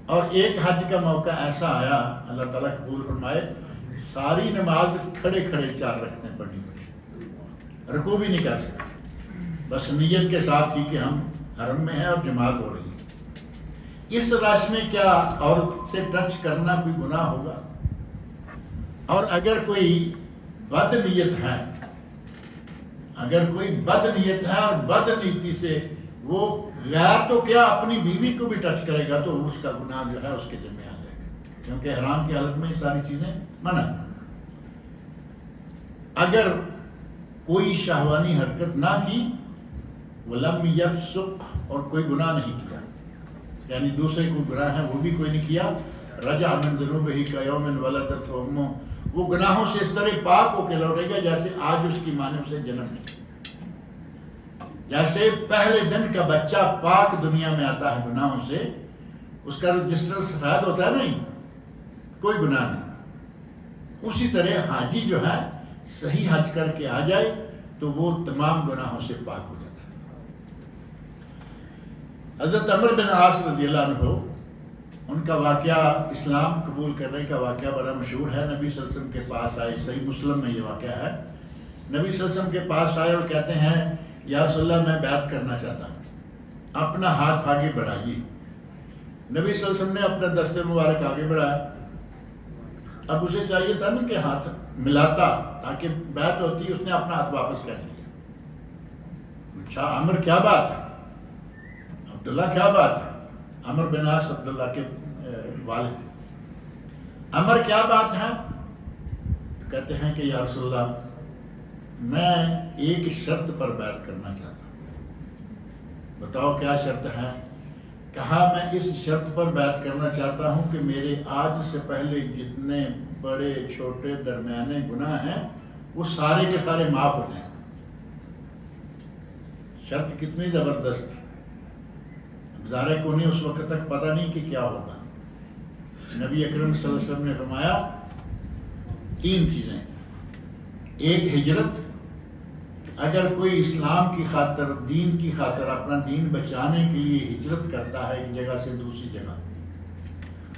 اور ایک حج کا موقع ایسا آیا، اللہ تعالیٰ قبول فرمائے، ساری نماز کھڑے کھڑے 4 رکعتیں پڑھنی پڑی، رکوع بھی نہیں کر سکتے، بس نیت کے ساتھ ہی کہ ہم حرم میں ہیں اور جماعت ہو رہی ہے۔ اس رش میں کیا عورت سے ٹچ کرنا کوئی گناہ ہوگا؟ اور اگر کوئی بد نیت ہے، اگر کوئی بد نیت ہے اور بد نیتی سے وہ غیر تو کیا اپنی بیوی کو بھی ٹچ کرے گا تو اس کا گناہ جو ہے اس کے ذمہ آ جائے گا، کیونکہ احرام کی حالت میں یہ ساری چیزیں منع۔ اگر کوئی شہوانی حرکت نہ کی، ولم یفسق، اور کوئی گناہ نہیں کیا، یعنی دوسرے کو گناہ ہے وہ بھی کوئی نہیں کیا، رجع من ذنوبہ کیوم ولدتہ امہ، وہ گناہوں سے اس طرح پاک ہو کے لوٹے گا جیسے آج اس کی ماں نے اسے جنم دیا۔ جیسے پہلے دن کا بچہ پاک دنیا میں آتا ہے گناہوں سے، اس کا رجسٹر سفید ہوتا ہے، نہیں کوئی گناہ نہیں، اسی طرح حاجی جو ہے صحیح حج کر کے آ جائے تو وہ تمام گناہوں سے پاک ہو جاتا ہے۔ حضرت عمر بن عاص رضی اللہ عنہ، ان کا واقعہ اسلام قبول کرنے کا واقعہ بڑا مشہور ہے۔ نبی صلی اللہ علیہ وسلم کے پاس آئے، صحیح مسلم میں یہ واقعہ ہے۔ نبی صلی اللہ علیہ وسلم کے پاس آئے اور کہتے ہیں یا رسول اللہ میں بیعت کرنا چاہتا ہوں، اپنا ہاتھ آگے بڑھائیے۔ نبی صلی اللہ علیہ وسلم نے اپنا دست مبارک آگے بڑھایا۔ اب اسے چاہیے تھا نا کہ ہاتھ ملاتا تاکہ بیعت ہوتی، اس نے اپنا ہاتھ واپس کر لیا۔ اچھا عمر کیا بات ہے، عبداللہ کیا بات ہے، عمر بن عاص عبداللہ کے والد، عمر کیا بات ہے؟ کہتے ہیں کہ یا رسول اللہ میں ایک شرط پر بیعت کرنا چاہتا ہوں۔ بتاؤ کیا شرط ہے؟ کہا میں اس شرط پر بیعت کرنا چاہتا ہوں کہ میرے آج سے پہلے جتنے بڑے چھوٹے درمیانے گناہ ہیں وہ سارے کے سارے معاف ہو جائیں۔ شرط کتنی زبردست، ظاہر کو نہیں اس وقت تک پتہ نہیں کہ کیا ہوگا۔ نبی اکرم صلی اللہ علیہ وسلم نے فرمایا 3 چیزیں، ایک ہجرت، اگر کوئی اسلام کی خاطر، دین کی خاطر، اپنا دین بچانے کے لیے ہجرت کرتا ہے ایک جگہ سے دوسری جگہ،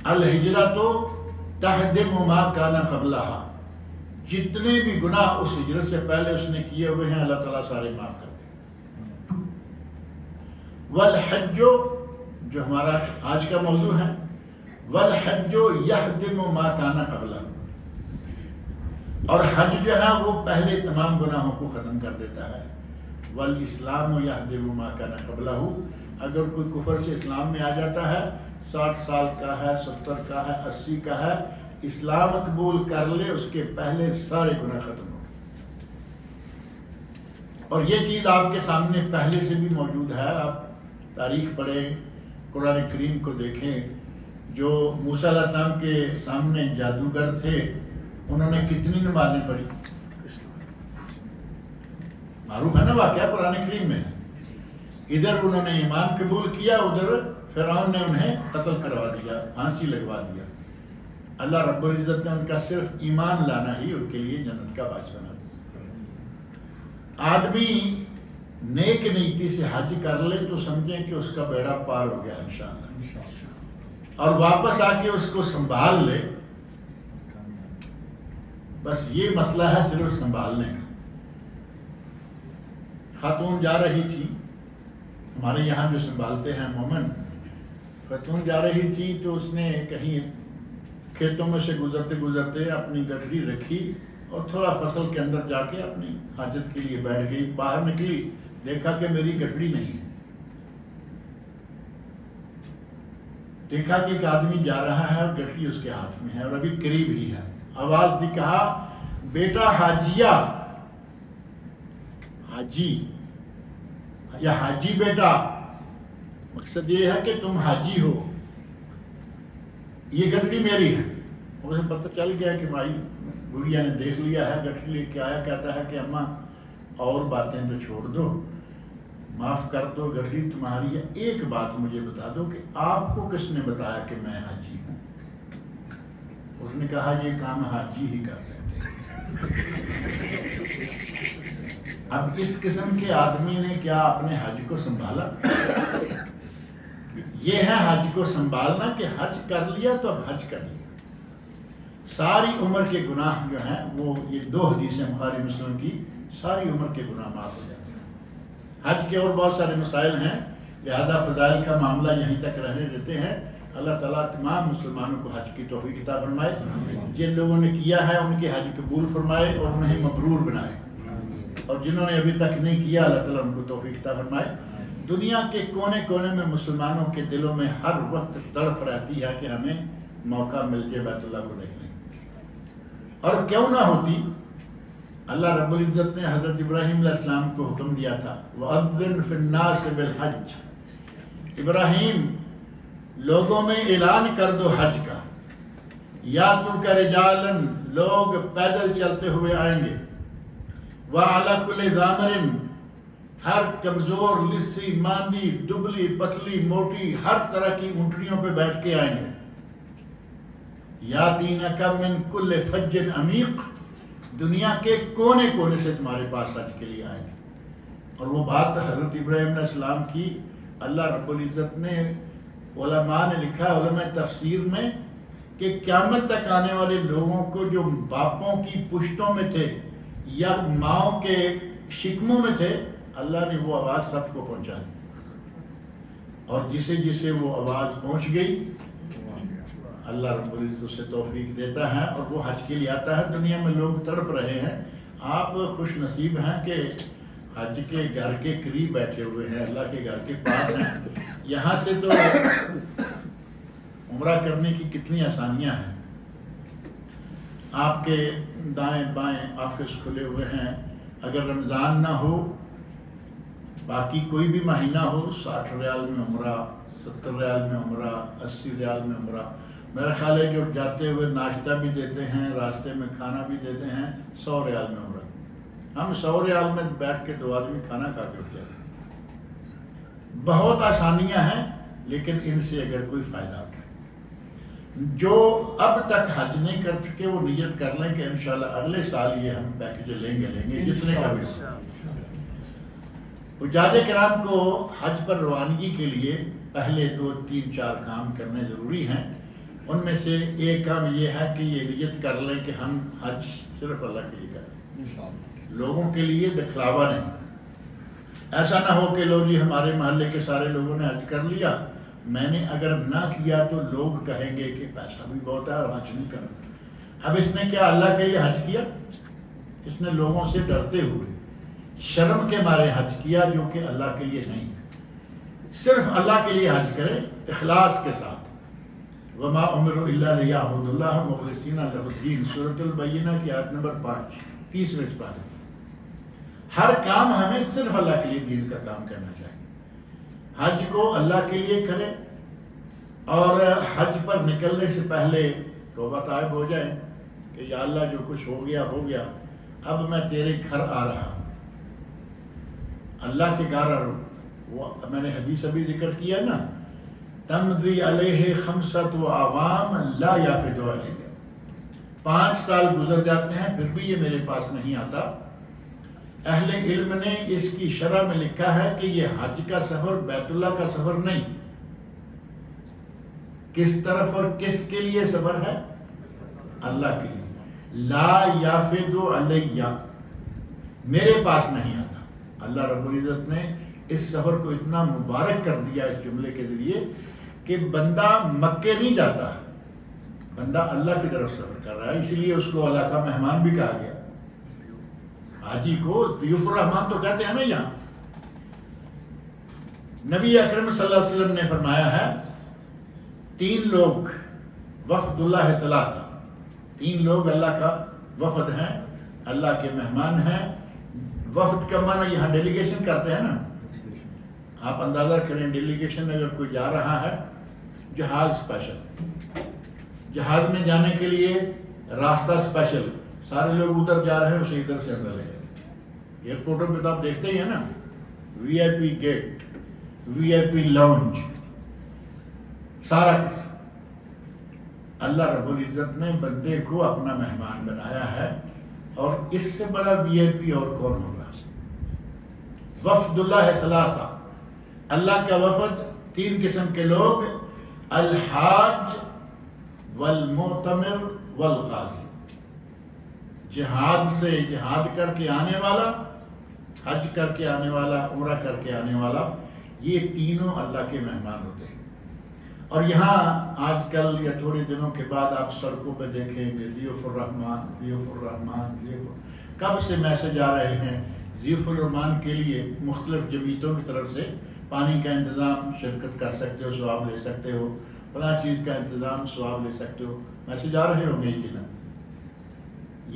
الہجرت تہدم ما کان قبلہا، جتنے بھی گناہ اس ہجرت سے پہلے اس نے کیے ہوئے ہیں اللہ تعالیٰ سارے معاف کر دے۔ والحج، جو ہمارا آج کا موضوع ہے، والحج یہدم ما کان قبلہ، اور حج جو ہے وہ پہلے تمام گناہوں کو ختم کر دیتا ہے۔ والاسلام یہدم ما کان قبلہ، اگر کوئی کفر سے اسلام میں آ جاتا ہے، 60 سال کا ہے، 70 کا ہے، 80 کا ہے، اسلام قبول کر لے، اس کے پہلے سارے گناہ ختم ہو۔ اور یہ چیز آپ کے سامنے پہلے سے بھی موجود ہے، آپ تاریخ پڑھیں، قرآن کریم کو دیکھیں۔ جو موسیٰ علیہ السلام کے سامنے جادوگر تھے، انہوں نے کتنی نمازیں پڑھی؟ معروف ہے نا واقعہ قرآن کریم میں۔ ادھر انہوں نے ایمان قبول کیا، ادھر فرعون نے انہیں قتل کروا دیا، پھانسی لگوا دیا۔ اللہ رب العزت نے ان کا صرف ایمان لانا ہی ان کے لیے جنت کا باعث بنا دیا۔ آدمی نیک نیتی سے حج کر لے تو سمجھیں کہ اس کا بیڑا پار ہو گیا انشاءاللہ، اور واپس آ کے اس کو سنبھال لے، بس یہ مسئلہ ہے صرف سنبھالنے کا۔ خاتون جا رہی تھی، ہمارے یہاں جو سنبھالتے ہیں مومن، خاتون جا رہی تھی تو اس نے کہیں کھیتوں میں سے گزرتے گزرتے اپنی گٹری رکھی اور تھوڑا فصل کے اندر جا کے اپنی حاجت کے لیے بیٹھ گئی۔ باہر نکلی، دیکھا کہ میری گٹری نہیں ہے، دیکھا کہ ایک آدمی جا رہا ہے اور گٹری اس کے ہاتھ میں ہے اور ابھی قریب ہی ہے۔ آواز دی، کہا بیٹا حاجیہ، حاجی یا حاجی بیٹا، مقصد یہ ہے کہ تم حاجی ہو، یہ گٹری میری ہے۔ اسے پتہ چل گیا کہ بھائی گڑیا نے دیکھ لیا ہے، گٹری لے کے آیا، کہتا ہے کہ اماں اور باتیں تو چھوڑ دو، معاف کر دو، گٹری تمہاری ہے، ایک بات مجھے بتا دو کہ آپ کو کس نے بتایا کہ میں حاجی ہوں؟ اس نے کہا یہ کام حاجی ہی کر سکتے ہیں۔ اب اس قسم کے آدمی نے کیا اپنے حج کو سنبھالا؟ یہ ہے حج کو سنبھالنا کہ حج کر لیا تو اب حج کر لیا، ساری عمر کے گناہ جو ہیں وہ، یہ 2 حدیثیں بخاری مسلم کی، ساری عمر کے گناہ معاف ہو جاتے ہیں۔ حج کے اور بہت سارے مسائل ہیں، لہذا فضائل کا معاملہ یہیں تک رہنے دیتے ہیں۔ اللہ تعالیٰ تمام مسلمانوں کو حج کی توفیق عطا فرمائے، جن لوگوں نے کیا ہے ان کے حج قبول فرمائے اور انہیں مبرور بنائے، اور جنہوں نے ابھی تک نہیں کیا اللہ تعالیٰ ان کو توفیق عطا فرمائے۔ دنیا کے کونے کونے میں مسلمانوں کے دلوں میں ہر وقت تڑپ رہتی ہے کہ ہمیں موقع مل جائے بیت اللہ کو دیکھنے، اور کیوں نہ ہوتی، اللہ رب العزت نے حضرت ابراہیم علیہ السلام کو حکم دیا تھا، وَأَذِّن فِي النَّاسِ بِالْحَجِّ، ابراہیم لوگوں میں اعلان کر دو حج کا، یا تو کا رجالن، لوگ پیدل چلتے ہوئے آئیں گے، وَعَلَى كُلِّ ضَامِرٍ، ہر کمزور، لسی، ماندی، دبلی، پتلی، موٹی، ہر طرح کی اونٹنیوں پہ بیٹھ کے آئیں گے، یاتینک من کل فج عمیق، دنیا کے کونے کونے سے تمہارے پاس حج کے لیے آئیں گے۔ اور وہ بات حضرت ابراہیم علیہ السلام کی اللہ رب العزت نے، علماء نے لکھا، علماء تفسیر میں، کہ قیامت تک آنے والے لوگوں کو جو باپوں کی پشتوں میں تھے یا ماؤں کے شکموں میں تھے، اللہ نے وہ آواز سب کو پہنچا دی، اور جسے جسے وہ آواز پہنچ گئی اللہ رب العزت اسے توفیق دیتا ہے اور وہ حج کے لیے آتا ہے۔ دنیا میں لوگ تڑپ رہے ہیں، آپ خوش نصیب ہیں کہ حج کے گھر کے قریب بیٹھے ہوئے ہیں، اللہ کے گھر کے پاس ہیں۔ یہاں سے تو عمرہ کرنے کی کتنی آسانیاں ہیں، آپ کے دائیں بائیں آفس کھلے ہوئے ہیں، اگر رمضان نہ ہو باقی کوئی بھی مہینہ ہو 60 ریال میں عمرہ، 70 ریال میں عمرہ، 80 ریال میں عمرہ، میرا خیال ہے جو جاتے ہوئے ناشتہ بھی دیتے ہیں، راستے میں کھانا بھی دیتے ہیں، 100 ریال میں عمرہ۔ ہم 100 ریال میں بیٹھ کے 2 آدمی کھانا کھا کے اٹھ جاتے ہیں۔ بہت آسانیاں ہیں، لیکن ان سے اگر کوئی فائدہ اٹھائے، جو اب تک حج نہیں کر چکے وہ نیت کر لیں کہ انشاءاللہ اگلے سال یہ ہم پیکج لیں گے جتنے کا بھی ہو۔ حجاج کرام کو حج پر روانگی کے لیے پہلے 2 3 4 کام کرنے ضروری ہیں۔ ان میں سے ایک کام یہ ہے کہ یہ نیت کر لیں کہ ہم حج صرف اللہ کے لیے کریں، لوگوں کے لیے دکھلاوا نہیں۔ ایسا نہ ہو کہ لوگ جی ہمارے محلے کے سارے لوگوں نے حج کر لیا، میں نے اگر نہ کیا تو لوگ کہیں گے کہ پیسہ بھی بہت ہے اور حج نہیں کرنا۔ اب اس نے کیا اللہ کے لیے حج کیا؟ اس نے لوگوں سے ڈرتے ہوئے شرم کے مارے حج کیا، جو کہ اللہ کے لیے نہیں۔ صرف اللہ کے لیے حج کرے اخلاص کے ساتھ۔ وما امروا الا ليعبدوا الله مخلصين له الدين، سورۃ البینہ کی آیت نمبر 5 30ویں پارے۔ ہر کام ہمیں صرف اللہ کے لیے دین کا کام کرنا چاہیے۔ حج کو اللہ کے لیے کریں اور حج پر نکلنے سے پہلے توبہ طائب ہو جائیں کہ یا اللہ جو کچھ ہو گیا ہو گیا، اب میں تیرے گھر آ رہا ہوں، اللہ کے گھر آ رہا ہوں۔ وہ میں نے حدیث ابھی ذکر کیا نا، تمضی علیہ 5 اعوام لا یافد علیہ، 5 سال گزر جاتے ہیں پھر بھی یہ میرے پاس نہیں آتا۔ اہل علم نے اس کی شرح میں لکھا ہے کہ یہ حج کا سفر بیت اللہ کا سفر نہیں، کس طرف اور کس کے لیے سفر ہے؟ اللہ کے لیے۔ لا یافد علیہ، میرے پاس نہیں آتا۔ اللہ رب العزت نے اس سفر کو اتنا مبارک کر دیا اس جملے کے ذریعے کہ بندہ مکے نہیں جاتا، بندہ اللہ کی طرف سفر کر رہا ہے، اس لیے اس کو اللہ کا مہمان بھی کہا گیا۔ حاجی کو ضیوف الرحمان تو کہتے ہیں نا یہاں۔ نبی اکرم صلی اللہ علیہ وسلم نے فرمایا ہے 3 لوگ وفد اللہ ثلاثہ، 3 لوگ اللہ کا وفد ہیں، اللہ کے مہمان ہیں۔ وفد کا معنی یہاں ڈیلیگیشن کرتے ہیں نا، آپ اندازہ کریں ڈیلیگیشن اگر کوئی جا رہا ہے، جہاز اسپیشل، جہاز میں جانے کے لیے راستہ اسپیشل، سارے لوگ ادھر جا رہے ہیں، اسے ادھر سے اندر لے گئے۔ ایئرپورٹوں پہ تو آپ دیکھتے ہی ہیں نا، وی آئی پی گیٹ، وی آئی پی لاؤنج، سارا کچھ۔ اللہ رب العزت نے بندے کو اپنا مہمان بنایا ہے، اور اس سے بڑا وی آئی پی اور کون ہوگا؟ وفد اللہ ثلاثہ، اللہ کا وفد 3 قسم کے لوگ، الحاج والمعتمر والقاضی، جہاد سے جہاد کر کے آنے والا، حج کر کے آنے والا، عمرہ کر کے آنے والا، یہ تینوں اللہ کے مہمان ہوتے ہیں۔ اور یہاں آج کل یا تھوڑے دنوں کے بعد آپ سڑکوں پہ دیکھیں گے ضیوف الرحمان، ضیوف الرحمان، کب سے میسج آ رہے ہیں ضیوف الرحمان کے لیے مختلف جمعیتوں کی طرف سے، پانی کا انتظام شرکت کر سکتے ہو، ثواب لے سکتے ہو، فلاں چیز کا انتظام ثواب لے سکتے ہو، میسج آ رہے ہوں گے کہ نا،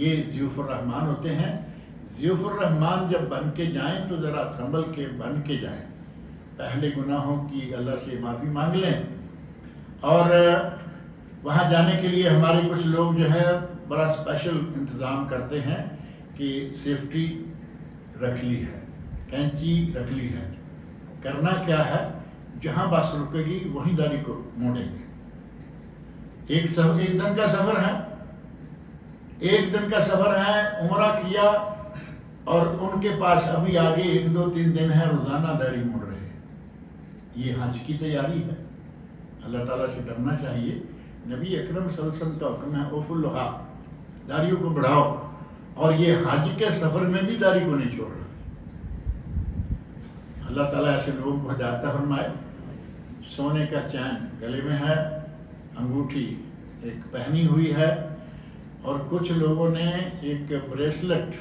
یہ ضیوف الرحمان ہوتے ہیں۔ ضیوف الرحمان جب بن کے جائیں تو ذرا سنبھل کے بن کے جائیں، پہلے گناہوں کی اللہ سے معافی مانگ لیں، اور وہاں جانے کے لیے ہمارے کچھ لوگ جو ہے بڑا اسپیشل انتظام کرتے ہیں کہ سیفٹی رکھ لی ہے، کینچی رکھ لی ہے۔ کرنا کیا ہے، جہاں بس رکے گی وہیں داڑھی کو موڑیں گے۔ ایک دن کا سفر ہے، ایک دن کا سفر ہے، عمرہ کیا اور ان کے پاس ابھی آگے 1 2 3 دن ہے، روزانہ داڑھی موڑ رہے ہیں۔ یہ حج کی تیاری ہے، اللہ تعالیٰ سے ڈرنا چاہیے۔ نبی اکرم صلی اللہ علیہ وسلم کا حکم ہے اوفوا اللحیٰ، داڑھیوں کو بڑھاؤ، اور یہ حج کے سفر میں بھی داڑھی کو نہیں چھوڑ رہا۔ اللہ تعالیٰ ایسے لوگوں کو ہدایت فرمائے۔ سونے کا چین گلے میں ہے، انگوٹھی ایک پہنی ہوئی ہے، اور کچھ لوگوں نے ایک بریسلٹ،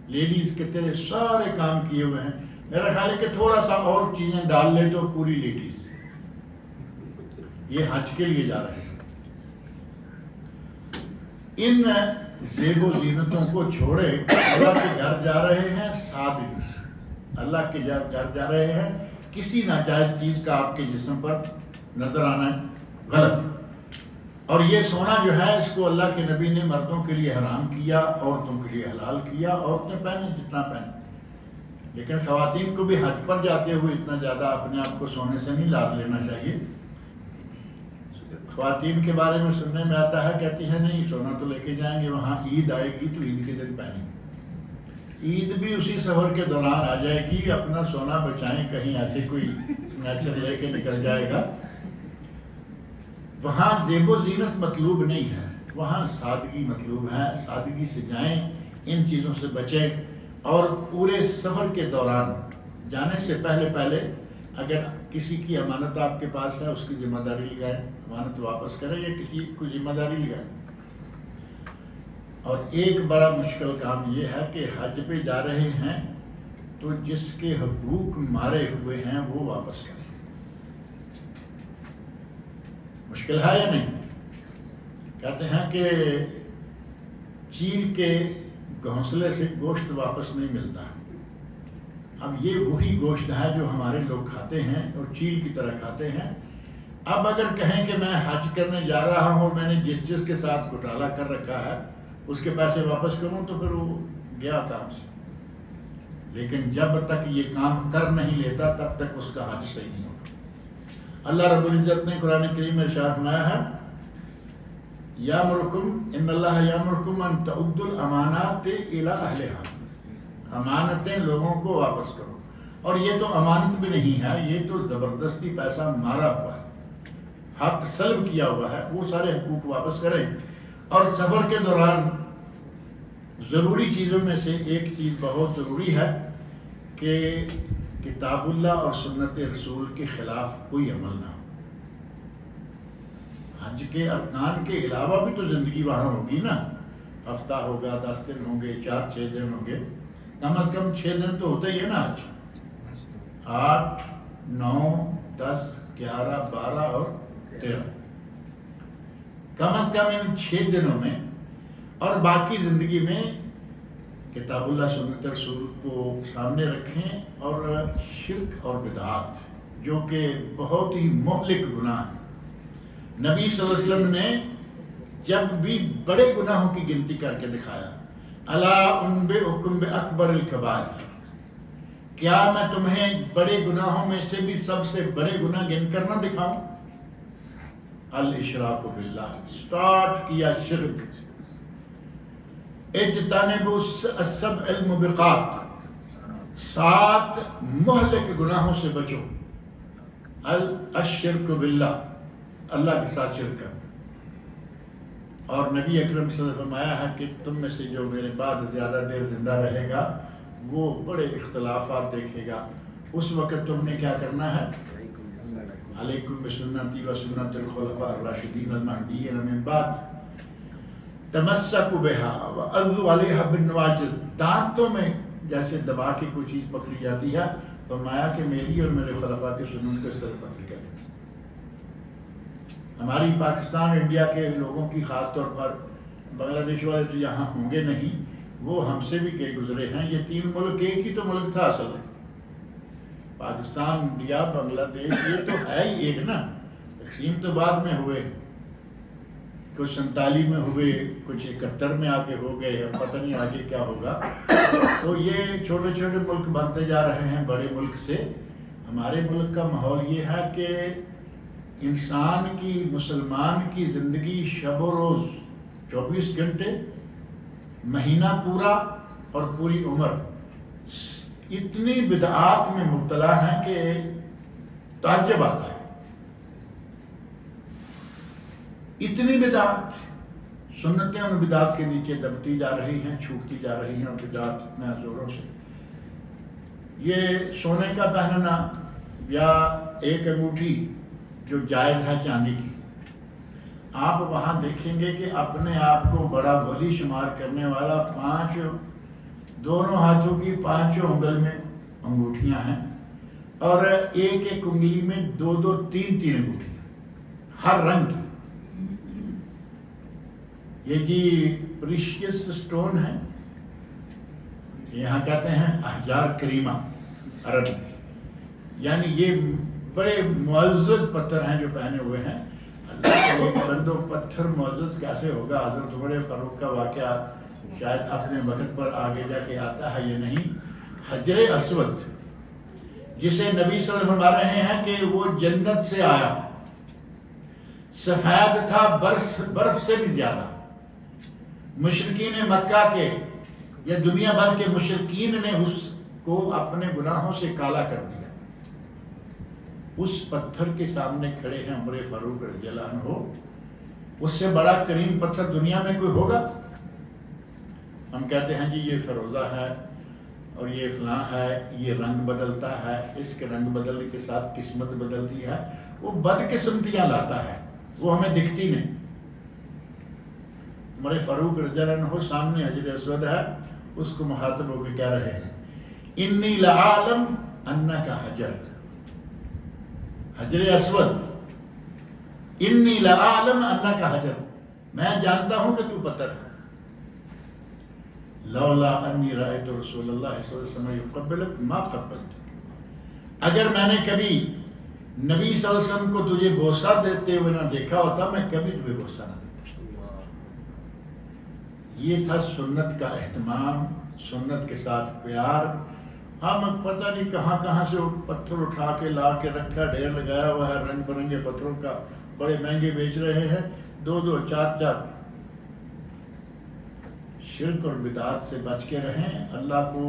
لیڈیز کے تیرے سارے کام کیے ہوئے ہیں۔ میرا خیال ہے کہ تھوڑا سا اور چیزیں ڈال لے تو پوری لیڈیز، یہ حج کے لیے جا رہے ہیں۔ ان زیب و زینتوں کو چھوڑے اللہ کے گھر جا رہے ہیں، 7 دن سے اللہ کے گھر جا رہے ہیں، کسی ناجائز چیز کا آپ کے جسم پر نظر آنا غلط۔ اور یہ سونا جو ہے اس کو اللہ کے نبی نے مردوں کے لیے حرام کیا، عورتوں کے لیے حلال کیا، عورتیں پہنیں جتنا پہنیں، لیکن خواتین کو بھی حج پر جاتے ہوئے اتنا زیادہ اپنے آپ کو سونے سے نہیں لاد لینا چاہیے۔ خواتین کے بارے میں سننے میں آتا ہے، کہتی ہے نہیں سونا تو لے کے جائیں گے، وہاں عید آئے گی تو عید کے دن پہنیں گے، عید بھی اسی سفر کے دوران آ جائے گی، اپنا سونا بچائیں، کہیں ایسے کوئی نیچر لے کے نکل جائے گا۔ وہاں زیب و زینت مطلوب نہیں ہے، وہاں سادگی مطلوب ہے، سادگی سے جائیں، ان چیزوں سے بچیں، اور پورے سفر کے دوران جانے سے پہلے اگر کسی کی امانت آپ کے پاس ہے اس کی ذمہ داری لگائیں، امانت واپس کریں یا کسی کو ذمہ داری لگائیں۔ اور ایک بڑا مشکل کام یہ ہے کہ حج پہ جا رہے ہیں تو جس کے حقوق مارے ہوئے ہیں وہ واپس کریں۔ مشکل ہے یا نہیں؟ کہتے ہیں کہ چیل کے گھونسلے سے گوشت واپس نہیں ملتا۔ اب یہ وہی گوشت ہے جو ہمارے لوگ کھاتے ہیں اور چیل کی طرح کھاتے ہیں۔ اب اگر کہیں کہ میں حج کرنے جا رہا ہوں، میں نے جس کے ساتھ گھوٹالا کر رکھا ہے اس کے پیسے واپس کروں تو پھر وہ گیا کام سے، لیکن جب تک یہ کام کر نہیں لیتا تب تک اس کا حج صحیح نہیں ہوتا۔ اللہ رب العزت نے قرآن کریم میں ارشاد فرمایا ہے، یامرکم ان اللہ یامرکم ان تعدوا الامانات الی اہلہا، امانتیں لوگوں کو واپس کرو۔ اور یہ تو امانت بھی نہیں ہے، یہ تو زبردستی پیسہ مارا ہوا ہے، حق سلب کیا ہوا ہے، وہ سارے حقوق واپس کریں۔ اور سفر کے دوران ضروری چیزوں میں سے ایک چیز بہت ضروری ہے کہ کتاب اللہ اور سنت رسول کے خلاف کوئی عمل نہ ہو۔ حج کے ارکان کے علاوہ بھی تو زندگی وہاں ہوگی نا، ہفتہ ہوگا، 10 دن ہوں گے، 4-6 دن ہوں گے، کم از کم 6 دن تو ہوتا ہی ہے نا حج، 8، 9، 10، 11، 12 اور 13، کم از کم ان 6 دنوں میں۔ اور باقی زندگی میں کتاب اللہ سنت رسول کو سامنے رکھیں، اور شرک اور بدعات جو کہ بہت ہی مہلک گناہ ہیں۔ نبی صلی اللہ علیہ وسلم نے جب بھی بڑے گناہوں کی گنتی کر کے دکھایا، الا انبئکم باکبر الکبائر، کیا میں تمہیں بڑے گناہوں میں سے بھی سب سے بڑے گناہ گن کر نہ دکھاؤں؟ الاشراک باللہ، سٹارٹ کیا شرک، اجتنبوا السبع الموبقات، 7 مہلک گناہوں سے بچو، الشرک باللہ، اللہ کے ساتھ شرک کرنا۔ اور نبی اکرم صلی اللہ علیہ وسلم فرمایا ہے کہ تم میں سے جو میرے بعد زیادہ دیر زندہ رہے گا وہ بڑے اختلافات دیکھے گا، اس وقت تم نے کیا کرنا ہے، علیکم بسنتی و سنت الخلفاء الراشدین المہدیین من بعد، تمسکوا بها وعضوا علیہا بالنواجذ، دانتوں میں جیسے دبا کے کوئی چیز پکڑی جاتی ہے، فرمایا کہ میری اور میرے خلفاء کی سنت کو اس طرح پکڑ کریں۔ ہماری پاکستان انڈیا کے لوگوں کی خاص طور پر، بنگلہ دیش والے تو یہاں ہوں گے نہیں، وہ ہم سے بھی کئی گزرے ہیں، یہ 3 ملک ایک ہی تو ملک تھا اصل میں، پاکستان، انڈیا، بنگلہ دیش، یہ تو ہے ہی ایک نا، تقسیم تو بعد میں ہوئے، کچھ 47 میں ہوئے، کچھ 71 میں آگے ہو گئے، اور پتہ نہیں آگے کیا ہوگا۔ تو یہ چھوٹے چھوٹے ملک بنتے جا رہے ہیں بڑے ملک سے۔ ہمارے ملک کا ماحول یہ ہے کہ انسان کی، مسلمان کی زندگی شب و روز 24 گھنٹے، مہینہ پورا اور پوری عمر اتنی بدعات میں مبتلا ہیں کہ تعجب آتا ہے۔ اتنی بدعات، سنتیں ان بدعات کے نیچے دبتی جا رہی ہیں، چھوٹتی جا رہی ہیں، اور بدعات اتنا زوروں سے۔ یہ سونے کا پہننا یا ایک انگوٹھی جو جائز ہے چاندی کی، آپ وہاں دیکھیں گے کہ اپنے آپ کو بڑا ولی شمار کرنے والا 5 دونوں ہاتھوں کی 5 انگل میں انگوٹھیاں ہیں، اور ایک ایک انگلی میں 2 3 انگوٹھیاں ہر رنگ کی۔ یہ جی پریشیس سٹون ہے، یہاں کہتے ہیں احجار کریمہ، عرب میں. یعنی یہ بڑے معزز پتھر ہیں جو پہنے ہوئے ہیں. اللہ کے ایک بندو پتھر معزز کیسے ہوگا؟ حضرت عمر فاروق کا واقعہ شاید اپنے وقت پر آگے جا کے آتا ہے. یہ نہیں، حجر اسود جسے نبی صلی اللہ علیہ وسلم فرما رہے ہیں کہ وہ جنت سے آیا، سفید تھا برف سے بھی زیادہ. مشرکین مکہ کے یا دنیا بھر کے مشرکین نے اس کو اپنے گناہوں سے کالا کر دیا. اس پتھر کے سامنے کھڑے ہیں عمر فاروق رضی اللہ عنہ. اس سے بڑا کریم پتھر دنیا میں کوئی ہوگا؟ ہم کہتے ہیں جی یہ فروزہ ہے اور یہ فلاں ہے، یہ رنگ بدلتا ہے، اس کے رنگ بدلنے کے ساتھ قسمت بدلتی ہے. وہ بدقسمتیاں لاتا ہے، وہ ہمیں دکھتی نہیں. عمر فاروق رضی اللہ عنہ سامنے حجر اسود ہے، اس کو مخاطب ہو کے کہہ رہے ہیں انی لعالم انک حجر. حجر اسود، انی لعالم انک حجر، میں جانتا ہوں کہ تو پتھر ہے. لولا انی رأیت رسول اللہ صلی اللہ علیہ وسلم یقبلک ما قبلت. اگر میں نے کبھی نبی صلی اللہ علیہ وسلم کو تجھے بوسہ دیتے ہوئے نہ دیکھا ہوتا، میں کبھی تجھے بوسہ نہ دیتا. یہ تھا سنت کا اہتمام، سنت کے ساتھ پیار. ہم پتہ نہیں کہاں کہاں سے پتھر اٹھا کے لا کے رکھا، ڈھیر لگایا ہوا ہے رنگ برنگے پتھروں کا، بڑے مہنگے بیچ رہے ہیں، 2 4. شرک اور بدعات سے بچ کے رہیں. اللہ کو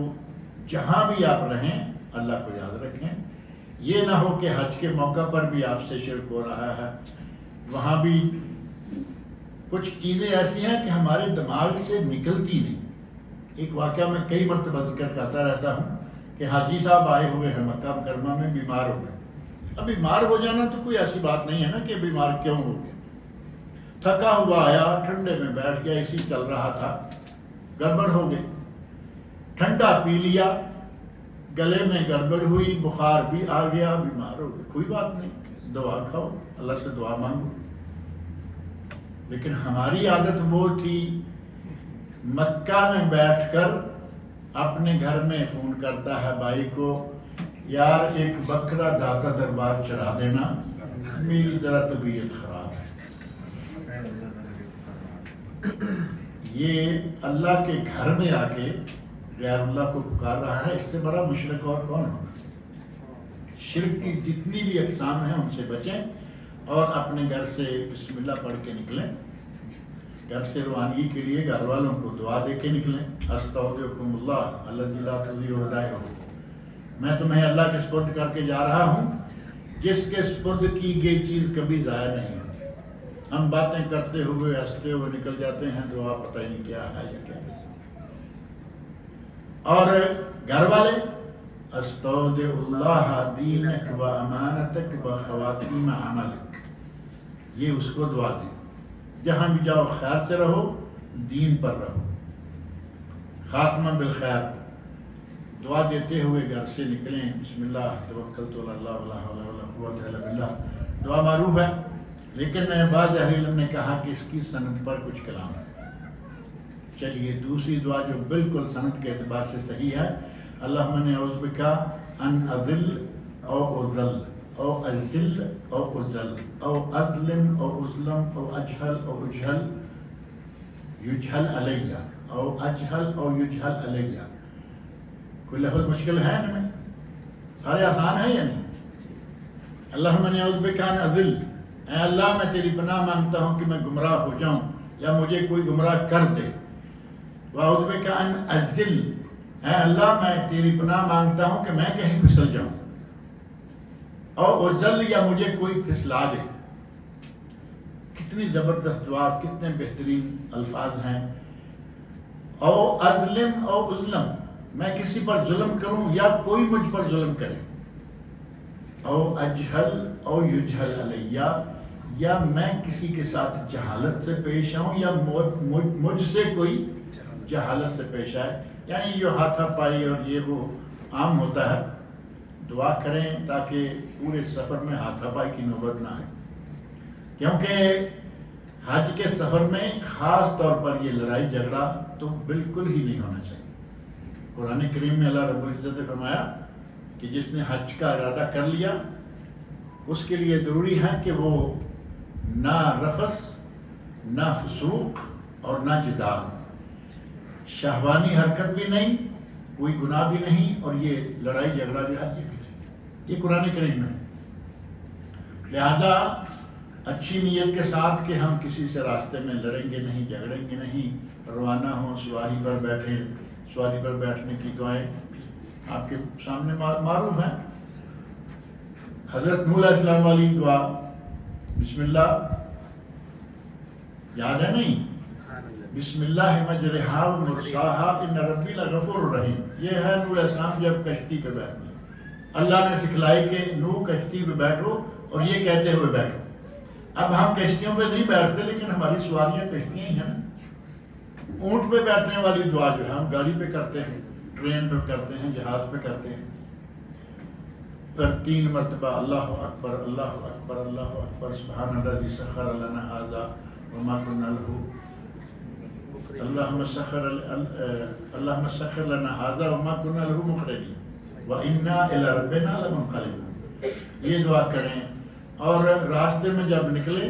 جہاں بھی آپ رہیں اللہ کو یاد رکھیں. یہ نہ ہو کہ حج کے موقع پر بھی آپ سے شرک ہو رہا ہے. وہاں بھی کچھ چیزیں ایسی ہیں کہ ہمارے دماغ سے نکلتی نہیں. ایک واقعہ میں کئی مرتبہ ذکر کرتا رہتا ہوں کہ حاجی صاحب آئے ہوئے ہیں مکہ مکرمہ میں، بیمار ہو گئے. اب بیمار ہو جانا تو کوئی ایسی بات نہیں ہے نا کہ بیمار کیوں ہو گیا. تھکا ہوا آیا، ٹھنڈے میں بیٹھ گیا، اسی چل رہا تھا، گڑبڑ ہو گئی. ٹھنڈا پی لیا، گلے میں گڑبڑ ہوئی، بخار بھی آ گیا، بیمار ہو گئے. کوئی بات نہیں، دعا کھاؤ، اللہ سے دعا مانگو. لیکن ہماری عادت وہ تھی مکہ میں بیٹھ کر اپنے گھر میں فون کرتا ہے بھائی کو، یار ایک بکرا داتا دربار چڑھا دینا، میری ذرا طبیعت خراب ہے. یہ اللہ کے گھر میں آ کے غیر اللہ کو پکار رہا ہے. اس سے بڑا مشرک اور کون ہوگا؟ شرک کی جتنی بھی اقسام ہیں ان سے بچیں اور اپنے گھر سے بسم اللہ پڑھ کے نکلیں. گھر سے روانگی کے لیے گھر والوں کو دعا دے کے نکلیں. استودعکم اللہ الذی لا تضیع ودائعہ، میں تمہیں اللہ کے سپرد کر کے جا رہا ہوں جس کے سپرد کی گئی چیز کبھی ضائع نہیں ہوتی. ہم باتیں کرتے ہوئے ہنستے ہوئے نکل جاتے ہیں، دعا پتہ ہی نہیں کیا ہے یا کیا نہیں. اور گھر والے استودع اللہ دینک و امانتک و خواتیم عملک، یہ اس کو دعا دیں. جہاں بھی جاؤ خیر سے رہو، دین پر رہو، خاتمہ بالخیر. دعا دیتے ہوئے گھر سے نکلیں، بسم اللہ توکلت علی اللہ ولا حول ولا قوۃ الا باللہ. دعا معروف ہے، لیکن بعض اہل علم نے کہا کہ اس کی سند پر کچھ کلام ہے. چلیے دوسری دعا جو بالکل سند کے اعتبار سے صحیح ہے، اللہم انی اعوذ بک ان اضل او اضل او ازل او ازل او اظلم او اظلم او اجہل او اجہل یجہل علیہ او اجہل او یجہل علیہ. کوئی لفظ مشکل ہے ان میں؟ سارے آسان ہیں یا نہیں؟ اللہم انی اعوذ بک ان اضل، اے اللہ میں تیری پناہ مانگتا ہوں کہ میں گمراہ ہو جاؤں یا مجھے کوئی گمراہ کر دے. وَأَعُوذُ بِكَ أَنْ أَضِلَّ، اے اللہ میں تیری پناہ مانگتا ہوں کہ میں کہیں پھسل جاؤں. اور اضل، یا مجھے کوئی پھسلا دے. کتنی زبردست دعا، کتنے بہترین الفاظ ہیں. او اظلم او اظلم، میں کسی پر ظلم کروں یا کوئی مجھ پر ظلم کرے. او اجہل او یجہل علیہ، یا میں کسی کے ساتھ جہالت سے پیش آؤں یا مجھ سے کوئی جہالت سے پیش آئے. یعنی جو ہاتھا پائی اور یہ وہ عام ہوتا ہے. دعا کریں تاکہ پورے سفر میں ہاتھا پائی کی نوبت نہ آئے، کیونکہ حج کے سفر میں خاص طور پر یہ لڑائی جھگڑا تو بالکل ہی نہیں ہونا چاہیے. قرآن کریم میں اللہ رب العزت نے فرمایا کہ جس نے حج کا ارادہ کر لیا اس کے لیے ضروری ہے کہ وہ نہ رفث، نہ فسوق اور نہ جدال، شہوانی حرکت بھی نہیں، کوئی گناہ بھی نہیں، اور یہ لڑائی جھگڑا جو ہے یہ بھی نہیں۔ یہ قرآن کریم میں ہے۔ لہذا اچھی نیت کے ساتھ کہ ہم کسی سے راستے میں لڑیں گے نہیں، جھگڑیں گے نہیں، روانہ ہوں، سواری پر بیٹھیں، سواری پر بیٹھنے کی دعائیں آپ کے سامنے معروف ہیں۔ حضرت نوح علیہ السلام والی دعا بسم اللہ یاد ہے نہیں؟ بسم اللہ مجرہا و مرساہا ان ربی لغفور رحیم۔ یہ ہے نوح علیہ السلام جب کشتی پہ بیٹھے، اللہ نے سکھلائی کہ نوح کشتی پہ بیٹھو اور یہ کہتے ہوئے بیٹھو۔ اب ہم کشتیوں پہ نہیں بیٹھتے لیکن ہماری سواریاں کشتیاں ہی ہیں۔ اونٹ پہ بیٹھنے والی دعا جو ہے ہم گاڑی پہ کرتے ہیں، ٹرین پہ کرتے ہیں، جہاز پہ کرتے ہیں۔ پھر 3 مرتبہ اللہ اکبر اللہ اکبر اللہ اکبر سبحان الذی سخر لنا ھذا وما كنا له اللهم سخر لنا ھذا وما كنا له مقرنین وانا الى ربنا لمنقلبون۔ یہ دعا کریں، اور راستے میں جب نکلیں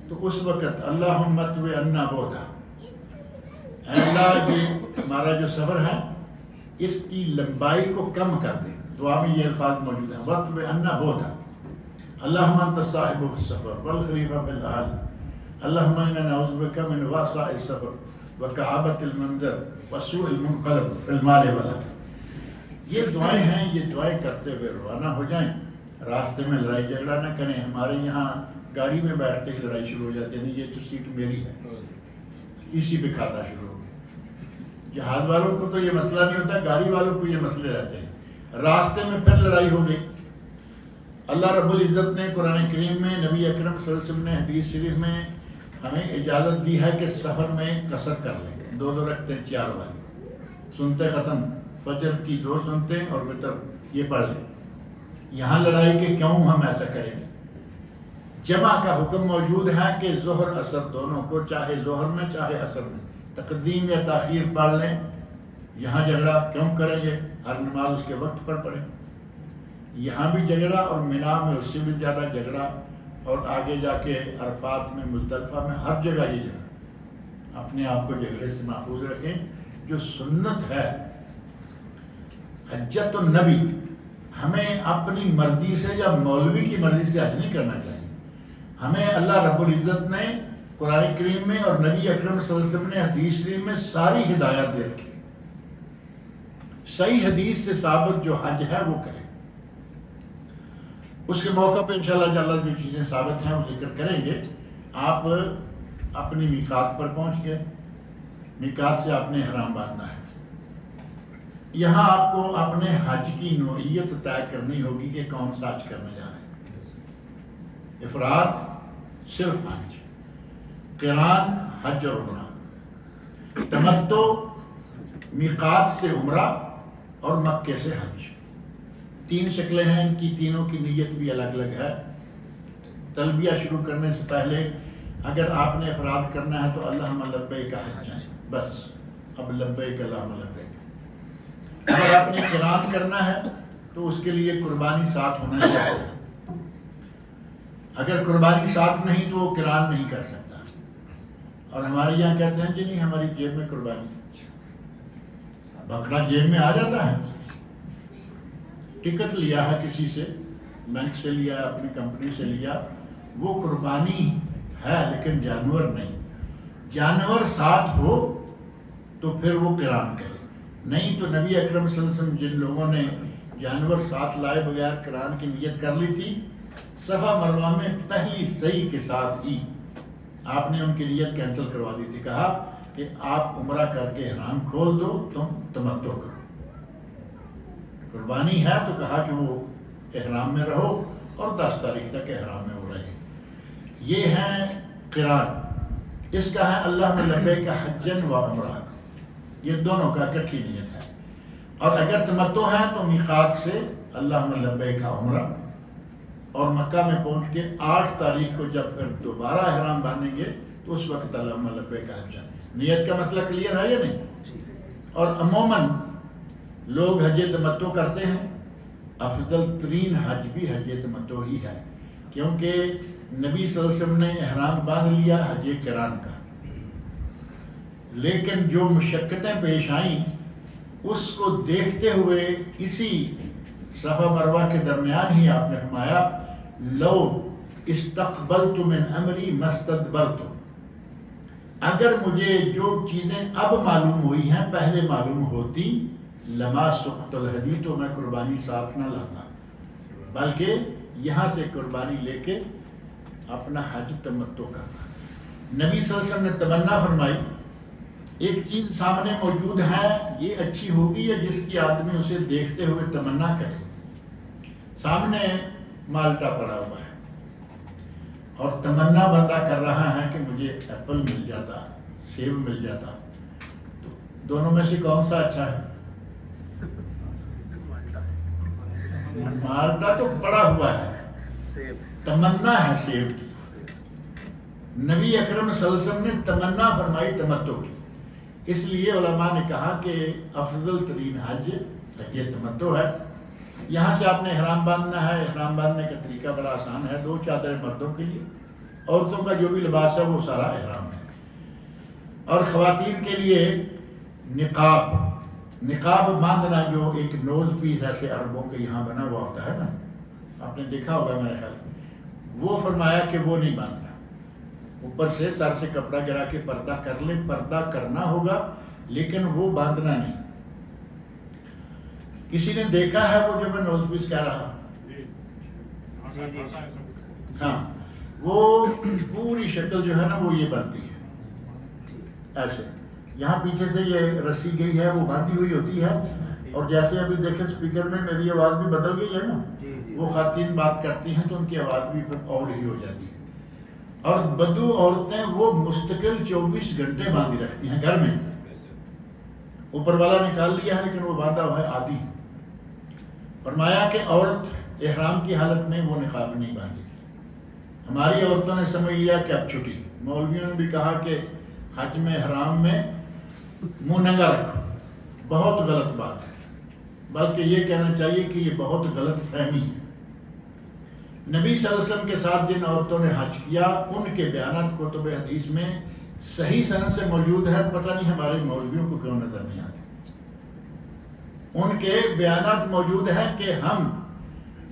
تو اس وقت اللہم اطوِ عنا بعدا، اے اللہ یہ ہمارا جو سفر ہے اس کی لمبائی کو کم کر دیں۔ دعا میں یہ الفاظ موجود ہیں، وَاطْوِ عَنَّا بُعْدًا اللہم انت صاحب السفر والخلیفہ فی الارض اللہم انا نعوذ بک من وعثاء السفر وکآبۃ المنظر وسوء المنقلب فی المال والأہل۔ یہ دعائیں ہیں، یہ دعائیں کرتے ہوئے روانہ ہو جائیں، راستے میں لڑائی جھگڑا نہ کریں۔ ہمارے یہاں گاڑی میں بیٹھتے ہی لڑائی شروع ہو جاتی ہے، نہیں یہ تو سیٹ میری ہے، اسی پہ کھاتا شروع ہو گیا۔ جہاز والوں کو تو یہ مسئلہ نہیں ہوتا، گاڑی والوں کو یہ مسئلے رہتے ہیں۔ راستے میں پھر لڑائی ہو گئی۔ اللہ رب العزت نے قرآن کریم میں، نبی اکرم صلی اللہ علیہ وسلم نے حدیث شریف میں ہمیں اجازت دی ہے کہ سفر میں قصر کر لیں، 2 رکھتے ہیں 4 والی، سنتے ختم، فجر کی 2 سنتے اور وتر یہ پڑھ لیں۔ یہاں لڑائی کے کیوں ہم ایسا کریں گے؟ جمع کا حکم موجود ہے کہ ظہر عصر دونوں کو، چاہے ظہر میں چاہے عصر میں، تقدیم یا تاخیر پڑھ لیں۔ یہاں جھگڑا کیوں کریں گے؟ ہر نماز اس کے وقت پر پڑھیں۔ یہاں بھی جھگڑا اور مینا میں اس سے بھی زیادہ جھگڑا، اور آگے جا کے عرفات میں، مزدلفہ میں، ہر جگہ یہ جھگڑا۔ اپنے آپ کو جھگڑے سے محفوظ رکھیں۔ جو سنت ہے حجت النبی، ہمیں اپنی مرضی سے یا مولوی کی مرضی سے حج نہیں کرنا چاہیے۔ ہمیں اللہ رب العزت نے قرآن کریم میں اور نبی اکرم صلی اللہ علیہ وسلم نے حدیث شریف میں ساری ہدایات دے رکھی۔ صحیح حدیث سے ثابت جو حج ہے وہ کریں۔ اس کے موقع پہ انشاءاللہ جو چیزیں ثابت ہیں وہ ذکر کریں گے۔ آپ اپنی میقات پر پہنچ گئے، میقات سے آپ نے احرام باندھنا ہے۔ یہاں آپ کو اپنے حج کی نوعیت طے کرنی ہوگی کہ کون سا حج کرنے جا رہے ہیں۔ افراد صرف حج، قران حج اور عمرہ، تمتع میقات سے عمرہ اور مکے سے حج۔ 3 شکلیں ہیں، ان کی تینوں کی نیت بھی الگ الگ ہے۔ تلبیہ شروع کرنے سے پہلے اگر آپ نے افراد کرنا ہے تو اللہم لبیک حجا، بس اب لبیک اللہم لبیک۔ اگر آپ نے قران کرنا ہے تو اس کے لیے قربانی ساتھ ہونا چاہیے۔ اگر قربانی ساتھ نہیں تو وہ قران نہیں کر سکتا۔ اور ہمارے یہاں کہتے ہیں جی نہیں ہماری جیب میں قربانی، بکرا جیب میں آ جاتا ہے۔ ٹکٹ لیا ہے کسی سے، بینک سے لیا، اپنی کمپنی سے لیا، وہ قربانی ہے لیکن جانور نہیں۔ جانور ساتھ ہو تو پھر وہ قران کرے، نہیں تو نبی اکرم صلی اللہ علیہ وسلم جن لوگوں نے جانور ساتھ لائے بغیر قران کی نیت کر لی تھی، صفا مروہ میں پہلی صحیح کے ساتھ ہی آپ نے ان کی نیت کینسل کروا دی تھی۔ کہا کہ آپ عمرہ کر کے احرام کھول دو، تم تمتع کرو۔ قربانی ہے تو کہا کہ وہ احرام میں رہو اور 10 تاریخ تک احرام میں ہو رہے۔ یہ ہے قران، اس کا ہے اللہ میں لبیک حجن و عمرہ، یہ دونوں کا اکٹھی نیت ہے۔ اور اگر تمتع ہے تو میقات سے اللہ میں لبیک عمرہ، اور مکہ میں پہنچ کے 8 تاریخ کو جب پھر دوبارہ احرام باندھیں گے تو اس وقت اللہم لبیک حجا۔ نیت کا مسئلہ کلیئر ہے یا نہیں؟ اور عموماً لوگ حج تمتع کرتے ہیں، افضل ترین حج بھی حج تمتع ہی ہے، کیونکہ نبی صلی اللہ علیہ وسلم نے احرام باندھ لیا حج قران کا، لیکن جو مشقتیں پیش آئیں اس کو دیکھتے ہوئے اسی صفا مروہ کے درمیان ہی آپ نے فرمایا لو استقبلت من امری مستدبرت، اگر مجھے جو چیزیں اب معلوم ہوئی ہیں پہلے معلوم ہوتی لما سقط الہدی، تو میں قربانی ساتھ نہ لاتا، بلکہ یہاں سے قربانی لے کے اپنا حج تمتع کرنا۔ نبی صلی اللہ علیہ وسلم نے تمنا فرمائی ایک چیز سامنے موجود ہے، یہ اچھی ہوگی یا جس کی آدمی اسے دیکھتے ہوئے تمنا کرے؟ سامنے مالٹا پڑا ہوا ہے اور تمنا بندہ کر رہا ہے کہ مجھے ایپل مل جاتا، سیب مل جاتا، تو دونوں میں سے کون سا اچھا ہے؟ مالٹا تو پڑا ہوا ہے، تمنا ہے سیب کی۔ نبی اکرم صلی اللہ علیہ وسلم نے تمنا فرمائی تمتع کی، اس لیے علماء نے کہا کہ افضل ترین حج تمتع ہے۔ یہاں سے آپ نے احرام باندھنا ہے، احرام باندھنے کا طریقہ بڑا آسان ہے، 2 چادریں مردوں کے لیے، عورتوں کا جو بھی لباس ہے وہ سارا احرام ہے، اور خواتین کے لیے نقاب باندھنا، جو ایک نوز پیس ایسے عربوں کے یہاں بنا ہوا ہوتا ہے نا، آپ نے دیکھا ہوگا میرے خیال میں، وہ فرمایا کہ وہ نہیں باندھنا، اوپر سے سر سے کپڑا گرا کے پردہ کر لیں، پردہ کرنا ہوگا لیکن وہ باندھنا نہیں۔ کسی نے دیکھا ہے وہ جو میں نوز پیس کہہ رہا، ہاں، وہ پوری شکل جو ہے نا وہ یہ بنتی ہے ایسے، یہاں پیچھے سے یہ رسی گئی ہے وہ باندھی ہوئی ہوتی ہے، اور جیسے ابھی دیکھیں اسپیکر میں میری آواز بھی بدل گئی ہے نا، وہ خواتین بات کرتی ہیں تو ان کی آواز بھی پھر اور ہی ہو جاتی ہے، اور بدو عورتیں وہ مستقل 24 گھنٹے باندھی رکھتی ہیں گھر میں، اوپر والا نکال لیا ہے لیکن وہ باندھا ہوا ہے عادی۔ فرمایا کہ عورت احرام کی حالت میں وہ نقاب نہیں باندھے گی۔ ہماری عورتوں نے سمجھ لیا کہ اب چھٹی، مولویوں نے بھی کہا کہ حج میں احرام میں منہ ننگا رکھو، بہت غلط بات ہے، بلکہ یہ کہنا چاہیے کہ یہ بہت غلط فہمی ہے۔ نبی صلی اللہ علیہ وسلم کے ساتھ جن عورتوں نے حج کیا ان کے بیانات کتب حدیث میں صحیح سند سے موجود ہے، پتہ نہیں ہمارے مولویوں کو کیوں نظر نہیں آتے۔ ان کے بیانات موجود ہیں کہ ہم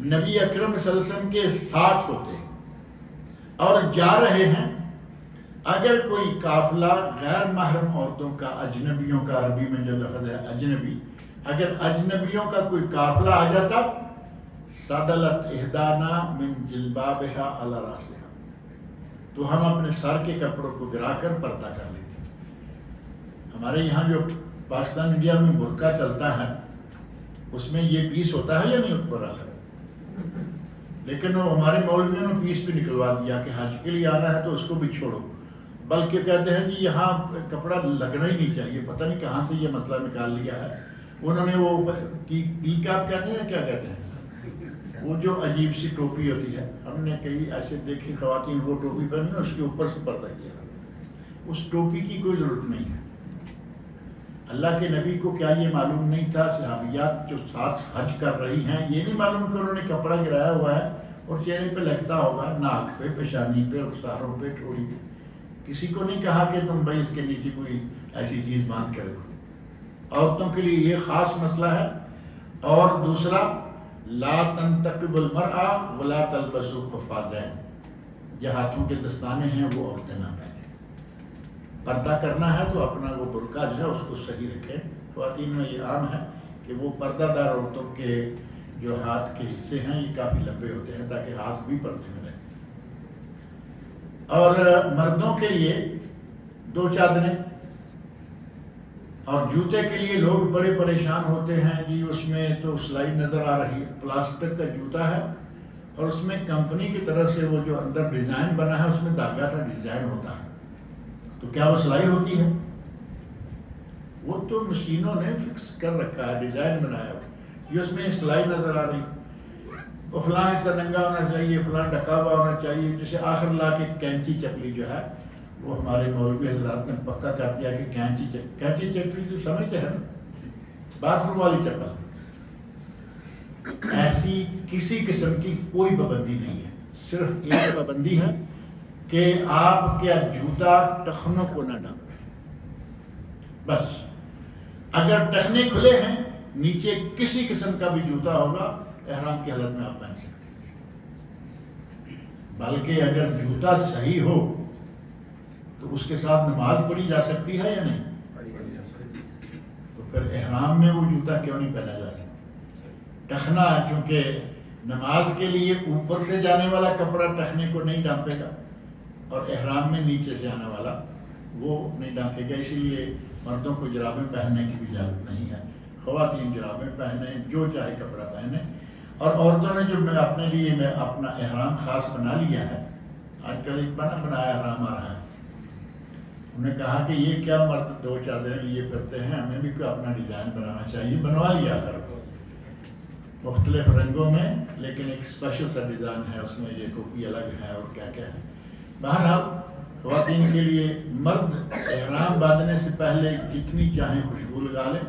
نبی اکرم صلی اللہ علیہ وسلم کے ساتھ ہوتے اور جا رہے ہیں، اگر کوئی قافلہ غیر محرم عورتوں کا، اجنبیوں کا، عربی میں جو لفظ ہے اجنبی، اگر اجنبیوں کا کوئی قافلہ آ جاتا صدلت احدانا من جلبابها علی راسها، تو ہم اپنے سر کے کپڑوں کو گرا کر پردہ کر لیتے۔ ہمارے یہاں جو پاکستان انڈیا میں برقع چلتا ہے اس میں یہ پیس ہوتا ہے یا نہیں اوپر والا، لیکن وہ ہمارے مولویوں نے پیس بھی نکلوا دیا کہ حج کے لیے آنا ہے تو اس کو بھی چھوڑو، بلکہ کہتے ہیں کہ یہاں کپڑا لگنا ہی نہیں چاہیے، پتہ نہیں کہاں سے یہ مسئلہ نکال لیا ہے انہوں نے۔ وہ پی کیپ کہتے ہیں کیا کہتے ہیں، وہ جو عجیب سی ٹوپی ہوتی ہے، ہم نے کئی ایسے دیکھی خواتین وہ ٹوپی پہنی اور اس کے اوپر سے پردہ کیا، اس ٹوپی کی کوئی ضرورت نہیں ہے۔ اللہ کے نبی کو کیا یہ معلوم نہیں تھا؟ صحابیات جو ساتھ حج کر رہی ہیں یہ نہیں معلوم کہ انہوں نے کپڑا گرایا ہوا ہے اور چہرے پہ لگتا ہوگا، ناک پہ، پیشانی پہ، رخساروں پہ، ٹھوڑی پہ، کسی کو نہیں کہا کہ تم بھائی اس کے نیچے کوئی ایسی چیز باندھ کے رکھو۔ عورتوں کے لیے یہ خاص مسئلہ ہے۔ اور دوسرا، لا تنتقب المرأة ولا تلبس القفازین، جو ہاتھوں کے دستانے ہیں وہ عورتیں نہ پہنیں۔ پردہ کرنا ہے تو اپنا وہ برقع جو ہے اس کو صحیح رکھیں۔ خواتین میں یہ عام ہے کہ وہ پردہ دار عورتوں کے جو ہاتھ کے حصے ہیں یہ کافی لمبے ہوتے ہیں تاکہ ہاتھ بھی پردے میں رہیں۔ اور مردوں کے لیے 2 چادریں، اور جوتے کے لیے لوگ بڑے پریشان ہوتے ہیں جی اس میں تو سلائی نظر آ رہی ہے، پلاسٹک کا جوتا ہے اور اس میں کمپنی کی طرف سے وہ جو اندر ڈیزائن بنا ہے اس میں دھاگا کا ڈیزائن ہوتا ہے، تو کیا وہ سلائی ہوتی ہے؟ وہ تو مشینوں نے فکس کر رکھا ہے، ڈیزائن بنایا ہوا، یہ اس میں سلائی نظر آ رہی، وہ فلاں حصہ ننگا ہونا چاہیے، فلاں ڈھکا ہوا ہونا چاہیے، جسے آخر لا کے کینچی چپلی جو ہے وہ ہمارے مولوی حضرات نے پکا کر دیا کہ کینچی چپلی تو سمجھتے ہیں نا، باتھ روم والی چپل، ایسی کسی قسم کی کوئی پابندی نہیں ہے، صرف ایک پابندی ہے کہ آپ کا جوتا ٹخنوں کو نہ ڈھانپے، بس۔ اگر ٹخنے کھلے ہیں، نیچے کسی قسم کا بھی جوتا ہوگا، احرام کی حالت میں آپ پہن سکتے ہیں۔ بلکہ اگر جوتا صحیح ہو تو اس کے ساتھ نماز پڑھی جا سکتی ہے یا نہیں؟ تو پھر احرام میں وہ جوتا کیوں نہیں پہنا جا سکتا؟ ٹخنا چونکہ نماز کے لیے اوپر سے جانے والا کپڑا ٹخنے کو نہیں ڈھانپے گا، اور احرام میں نیچے سے آنے والا وہ نہیں ڈھانپے گا، اسی لیے مردوں کو جرابیں پہننے کی بھی اجازت نہیں ہے۔ خواتین جرابیں پہنیں، جو چاہے کپڑا پہنیں۔ اور عورتوں نے جو میں اپنے لیے میں اپنا احرام خاص بنا لیا ہے، آج کل ایک بنایا احرام آ رہا ہے، انہوں نے کہا کہ یہ کیا مرد دو چادریں لیے پھرتے ہیں، ہمیں بھی کوئی اپنا ڈیزائن بنانا چاہیے۔ بنوا لیا کر مختلف رنگوں میں، لیکن ایک اسپیشل سا ڈیزائن ہے، اس میں یہ ٹوپی الگ ہے اور کیا کیا ہے۔ بہرحال خواتین کے لیے مرد احرام باندھنے سے پہلے جتنی چاہیں خوشبو لگا لیں،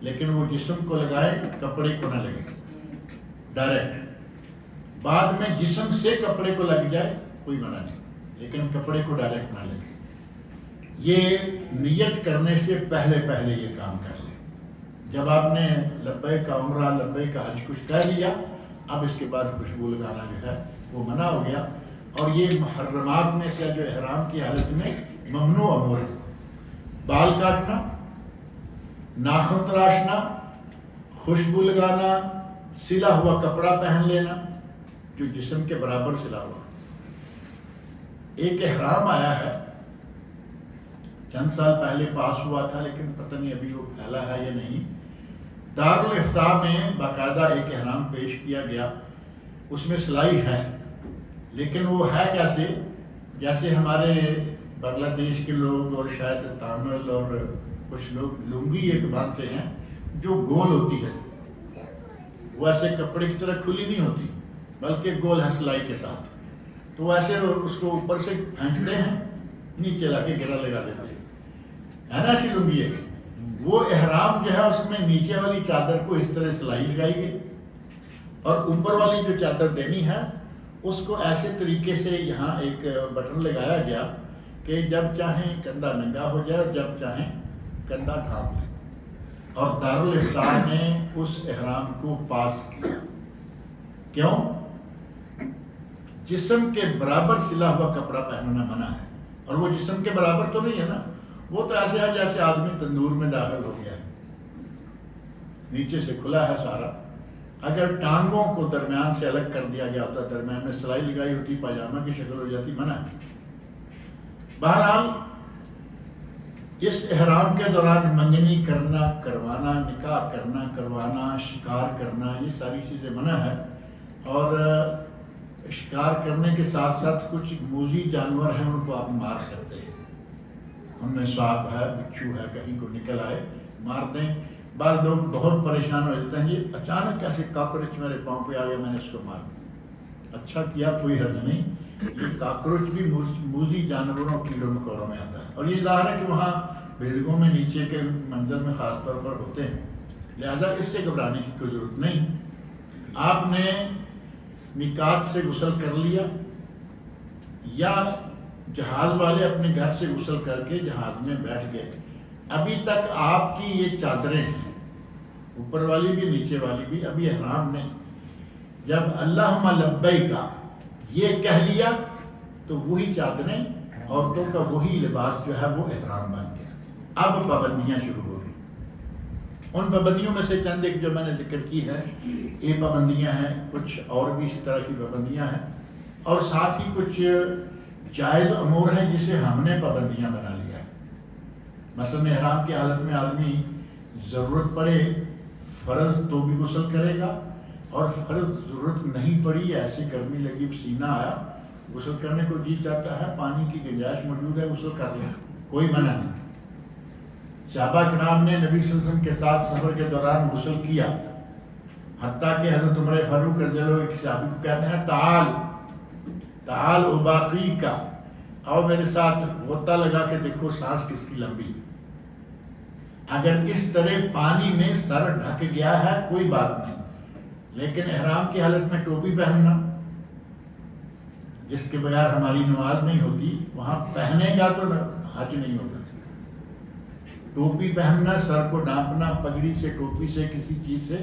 لیکن وہ جسم کو لگائے، کپڑے کو نہ لگے ڈائریکٹ۔ بعد میں جسم سے کپڑے کو لگ جائے کوئی منع نہیں، لیکن کپڑے کو ڈائریکٹ نہ لگے۔ یہ نیت کرنے سے پہلے یہ کام کر لیں۔ جب آپ نے لبیک کا عمرہ، لبیک کا حج کچھ کہہ لیا، اب اس کے بعد خوشبو لگانا جو ہے وہ منع ہو گیا، اور یہ محرمات میں سے جو احرام کی حالت میں ممنوع امور ہے۔ بال کاٹنا، ناخن تراشنا، خوشبو لگانا، سلا ہوا کپڑا پہن لینا جو جسم کے برابر سلا ہوا۔ ایک احرام آیا ہے، چند سال پہلے پاس ہوا تھا، لیکن پتہ نہیں ابھی وہ پھیلا ہے یا نہیں۔ دارالافتاء میں باقاعدہ ایک احرام پیش کیا گیا، اس میں سلائی ہے، لیکن وہ ہے کیسے؟ جیسے ہمارے بنگلہ دیش کے لوگ اور شاید تامل اور کچھ لوگ لنگی ایک باندھتے ہیں جو گول ہوتی ہے، وہ ایسے کپڑے کی طرح کھلی نہیں ہوتی بلکہ گول ہے سلائی کے ساتھ، تو ایسے اس کو اوپر سے پھینکتے ہیں، نیچے لا کے گرا لگا دیتے ہیں، ہے نا ایسی لنگی ہے۔ وہ احرام جو ہے اس میں نیچے والی چادر کو اس طرح سلائی لگائی گئی، اور اوپر والی جو چادر دینی ہے اس کو ایسے طریقے سے یہاں ایک بٹن لگایا گیا کہ جب چاہیں کندھا ننگا ہو جائے اور جب چاہیں کندھا ڈھانپ لیں، اور دارالافتاء نے اس احرام کو پاس کیا۔ کیوں؟ جسم کے برابر سلا ہوا کپڑا پہننا منع ہے، اور وہ جسم کے برابر تو نہیں ہے نا، وہ تو ایسے ہے جیسے آدمی تندور میں داخل ہو گیا ہے، نیچے سے کھلا ہے سارا۔ اگر ٹانگوں کو درمیان سے الگ کر دیا گیا ہوتا، درمیان میں سلائی لگائی ہوتی، پاجامہ کی شکل ہو جاتی، منع ہے۔ بہرحال اس احرام کے دوران منگنی کرنا، کروانا، نکاح کرنا، کروانا، شکار کرنا، یہ ساری چیزیں منع ہے، اور شکار کرنے کے ساتھ ساتھ کچھ موذی جانور ہیں ان کو آپ مار سکتے ہیں، ان میں سانپ ہے، بچھو ہے، کہیں کو نکل آئے مار دیں۔ بعض لوگ بہت پریشان ہو جاتے ہیں، یہ اچانک کیسے کاکروچ میرے پاؤں پہ آ گیا، میں نے اس کو مار دیا۔ اچھا کیا، کوئی حرج نہیں، یہ کاکروچ بھی موذی جانوروں کیڑوں مکوڑوں میں آتا ہے، اور یہ ظاہر ہے کہ وہاں بلڈنگوں میں نیچے کے منزل میں خاص طور پر ہوتے ہیں، لہذا اس سے گھبرانے کی کوئی ضرورت نہیں۔ آپ نے میقات سے غسل کر لیا، یا جہاز والے اپنے گھر سے غسل کر کے جہاز میں بیٹھ گئے، ابھی تک آپ کی یہ چادریں ہیں، اوپر والی بھی نیچے والی بھی، ابھی احرام نے جب اللہم لبیک یہ کہہ لیا تو وہی چادریں، عورتوں کا وہی لباس جو ہے وہ احرام بن گیا۔ اب پابندیاں شروع ہو گئی، ان پابندیوں میں سے چند ایک جو میں نے ذکر کی ہے، یہ پابندیاں ہیں، کچھ اور بھی اسی طرح کی پابندیاں ہیں، اور ساتھ ہی کچھ جائز امور ہیں جسے ہم نے پابندیاں بنا لیا ہے۔ مثلا احرام کی حالت میں آدمی ضرورت پڑے فرض تو بھی غسل کرے گا، اور فرض ضرورت نہیں پڑی، ایسے گرمی لگی، پسینہ آیا، غسل کرنے کو جی چاہتا ہے، پانی کی گنجائش موجود ہے، غسل کر لیں، کوئی منع نہیں۔ صحابہ کرام نے نبی صلی اللہ علیہ وسلم کے ساتھ سفر کے دوران غسل کیا، حتیٰ کہ حضرت عمر فاروق رضی اللہ عنہ ایک صحابی کو کہتے ہیں، تعال اباقی کا، آؤ میرے ساتھ غوطہ لگا کے دیکھو سانس کس کی لمبی۔ اگر اس طرح پانی میں سر ڈھک گیا ہے کوئی بات نہیں، لیکن احرام کی حالت میں ٹوپی پہننا، جس کے بغیر ہماری نماز نہیں ہوتی، وہاں پہنے گا تو حج نہیں ہوتا۔ ٹوپی پہننا، سر کو ڈھانپنا، پگڑی سے، ٹوپی سے، کسی چیز سے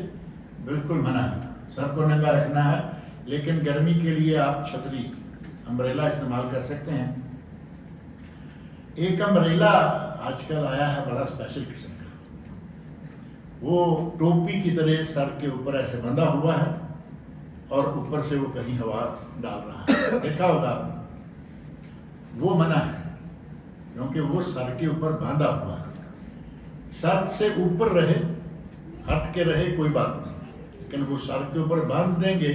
بالکل منع ہے۔ سر کو ننگا رکھنا ہے، لیکن گرمی کے لیے آپ چھتری، امبریلا استعمال کر سکتے ہیں۔ ایک امبریلا آج کل آیا ہے بڑا اسپیشل قسم کا، وہ ٹوپی کی طرح سر کے اوپر ایسے بندھا ہوا ہے اور اوپر سے وہ کہیں ہوا ڈال رہا ہے، دیکھا ہوگا آپ نے۔ وہ منع ہے کیونکہ وہ سر کے اوپر باندھا ہوا ہے۔ سر سے اوپر رہے، ہٹ کے رہے، کوئی بات نہیں، لیکن وہ سر کے اوپر باندھ دیں گے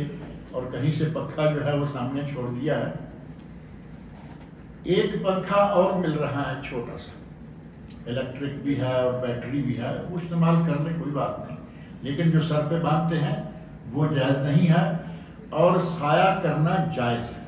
اور کہیں سے پنکھا جو ہے وہ سامنے چھوڑ دیا ہے۔ ایک پنکھا اور مل رہا ہے چھوٹا سا، الیکٹرک بھی ہے اور بیٹری بھی ہے، وہ استعمال کر لیں، کوئی بات نہیں، لیکن جو سر پہ باندھتے ہیں وہ جائز نہیں ہے۔ اور سایہ کرنا جائز ہے۔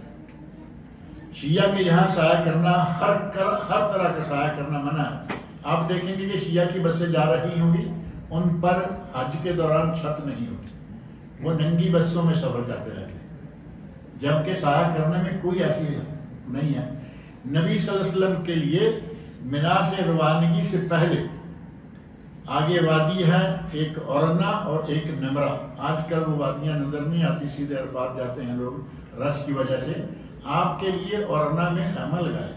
شیعہ کے یہاں سایہ کرنا، ہر طرح کا سایہ کرنا منع ہے۔ آپ دیکھیں گے کہ شیعہ کی بسیں جا رہی ہوں گی، ان پر حج کے دوران چھت نہیں ہوتی، وہ ننگی بسوں میں سفر کرتے رہتے ہیں، جبکہ سایہ کرنے میں کوئی ایسی نہیں ہے۔ نبی صلی اللہ علیہ وسلم کے لیے منا سے روانگی سے پہلے آگے وادی ہے، ایک اورنا اور ایک نمرہ۔ آج کل وہ وادیاں نظر نہیں آتی، سیدھے عرفات جاتے ہیں لوگ رش کی وجہ سے۔ آپ کے لیے اورنا میں خیمہ لگائے،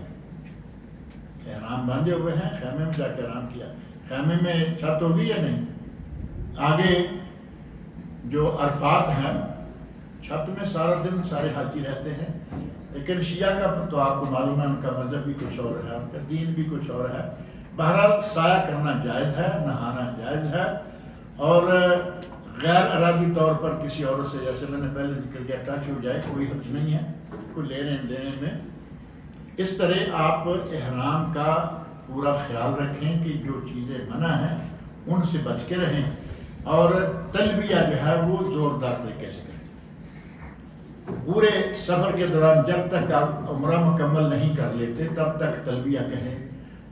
احرام باندھے ہوئے ہیں، خیمے میں جا کے آرام کیا۔ خیمے میں چھت ہوگی یا نہیں؟ آگے جو عرفات ہیں، چھت میں سارا دن سارے حاجی رہتے ہیں، لیکن شیعہ کا تو آپ کو معلوم ہے، ان کا مذہب بھی کچھ اور ہے، ان کا دین بھی کچھ اور ہے۔ بہرحال سایہ کرنا جائز ہے، نہانا جائز ہے، اور غیر ارادی طور پر کسی اور سے، جیسے میں نے پہلے ذکر کیا، ٹچ ہو جائے، کوئی حرج نہیں ہے کوئی لینے دینے میں۔ اس طرح آپ احرام کا پورا خیال رکھیں کہ جو چیزیں منع ہیں ان سے بچ کے رہیں، اور تلبیہ جو ہے وہ زوردار طریقے سے کریں۔ پورے سفر کے دوران جب تک آپ عمرہ مکمل نہیں کر لیتے تب تک تلبیہ کہیں،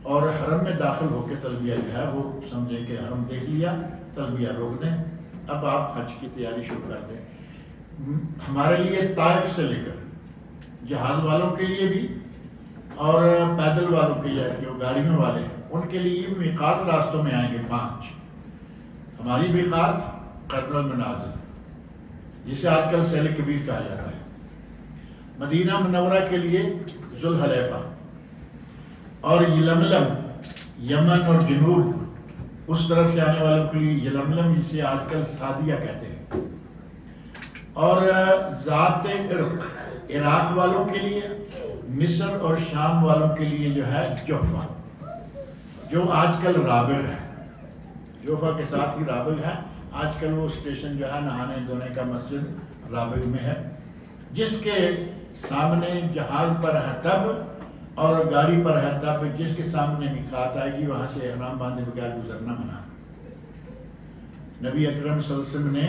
اور حرم میں داخل ہو کے تلبیہ جو ہے وہ سمجھیں کہ حرم دیکھ لیا، تلبیہ روک دیں، اب آپ حج کی تیاری شروع کر دیں۔ ہمارے لیے طائف سے لے کر جہاز والوں کے لیے بھی اور پیدل والوں کے لیے، جو گاڑیوں والے ہیں ان کے لیے میقات راستوں میں آئیں گے 5۔ ہماری میقات قرن المنازل، جسے آج کل سیل کبیر کہا جاتا ہے۔ مدینہ منورہ کے لیے ذوالحلیفہ، اور یلملم یمن اور جنوب اس طرف سے آنے والوں کے لیے یلملم، جسے آج کل سعدیہ کہتے ہیں، اور ذات عرق عراق والوں کے لیے، مصر اور شام والوں کے لیے جو ہے جوفہ، جو آج کل رابغ ہے، جوفہ کے ساتھ ہی رابغ ہے۔ آج کل وہ اسٹیشن جو ہے نہانے دھونے کا مسجد رابغ میں ہے، جس کے سامنے جہاز پر ہے تب اور گاڑی پر ہے تب، جس کے سامنے میقات آئے گی وہاں سے احرام باندھے بغیر گزرنا منع۔ نبی اکرم صلی اللہ علیہ وسلم نے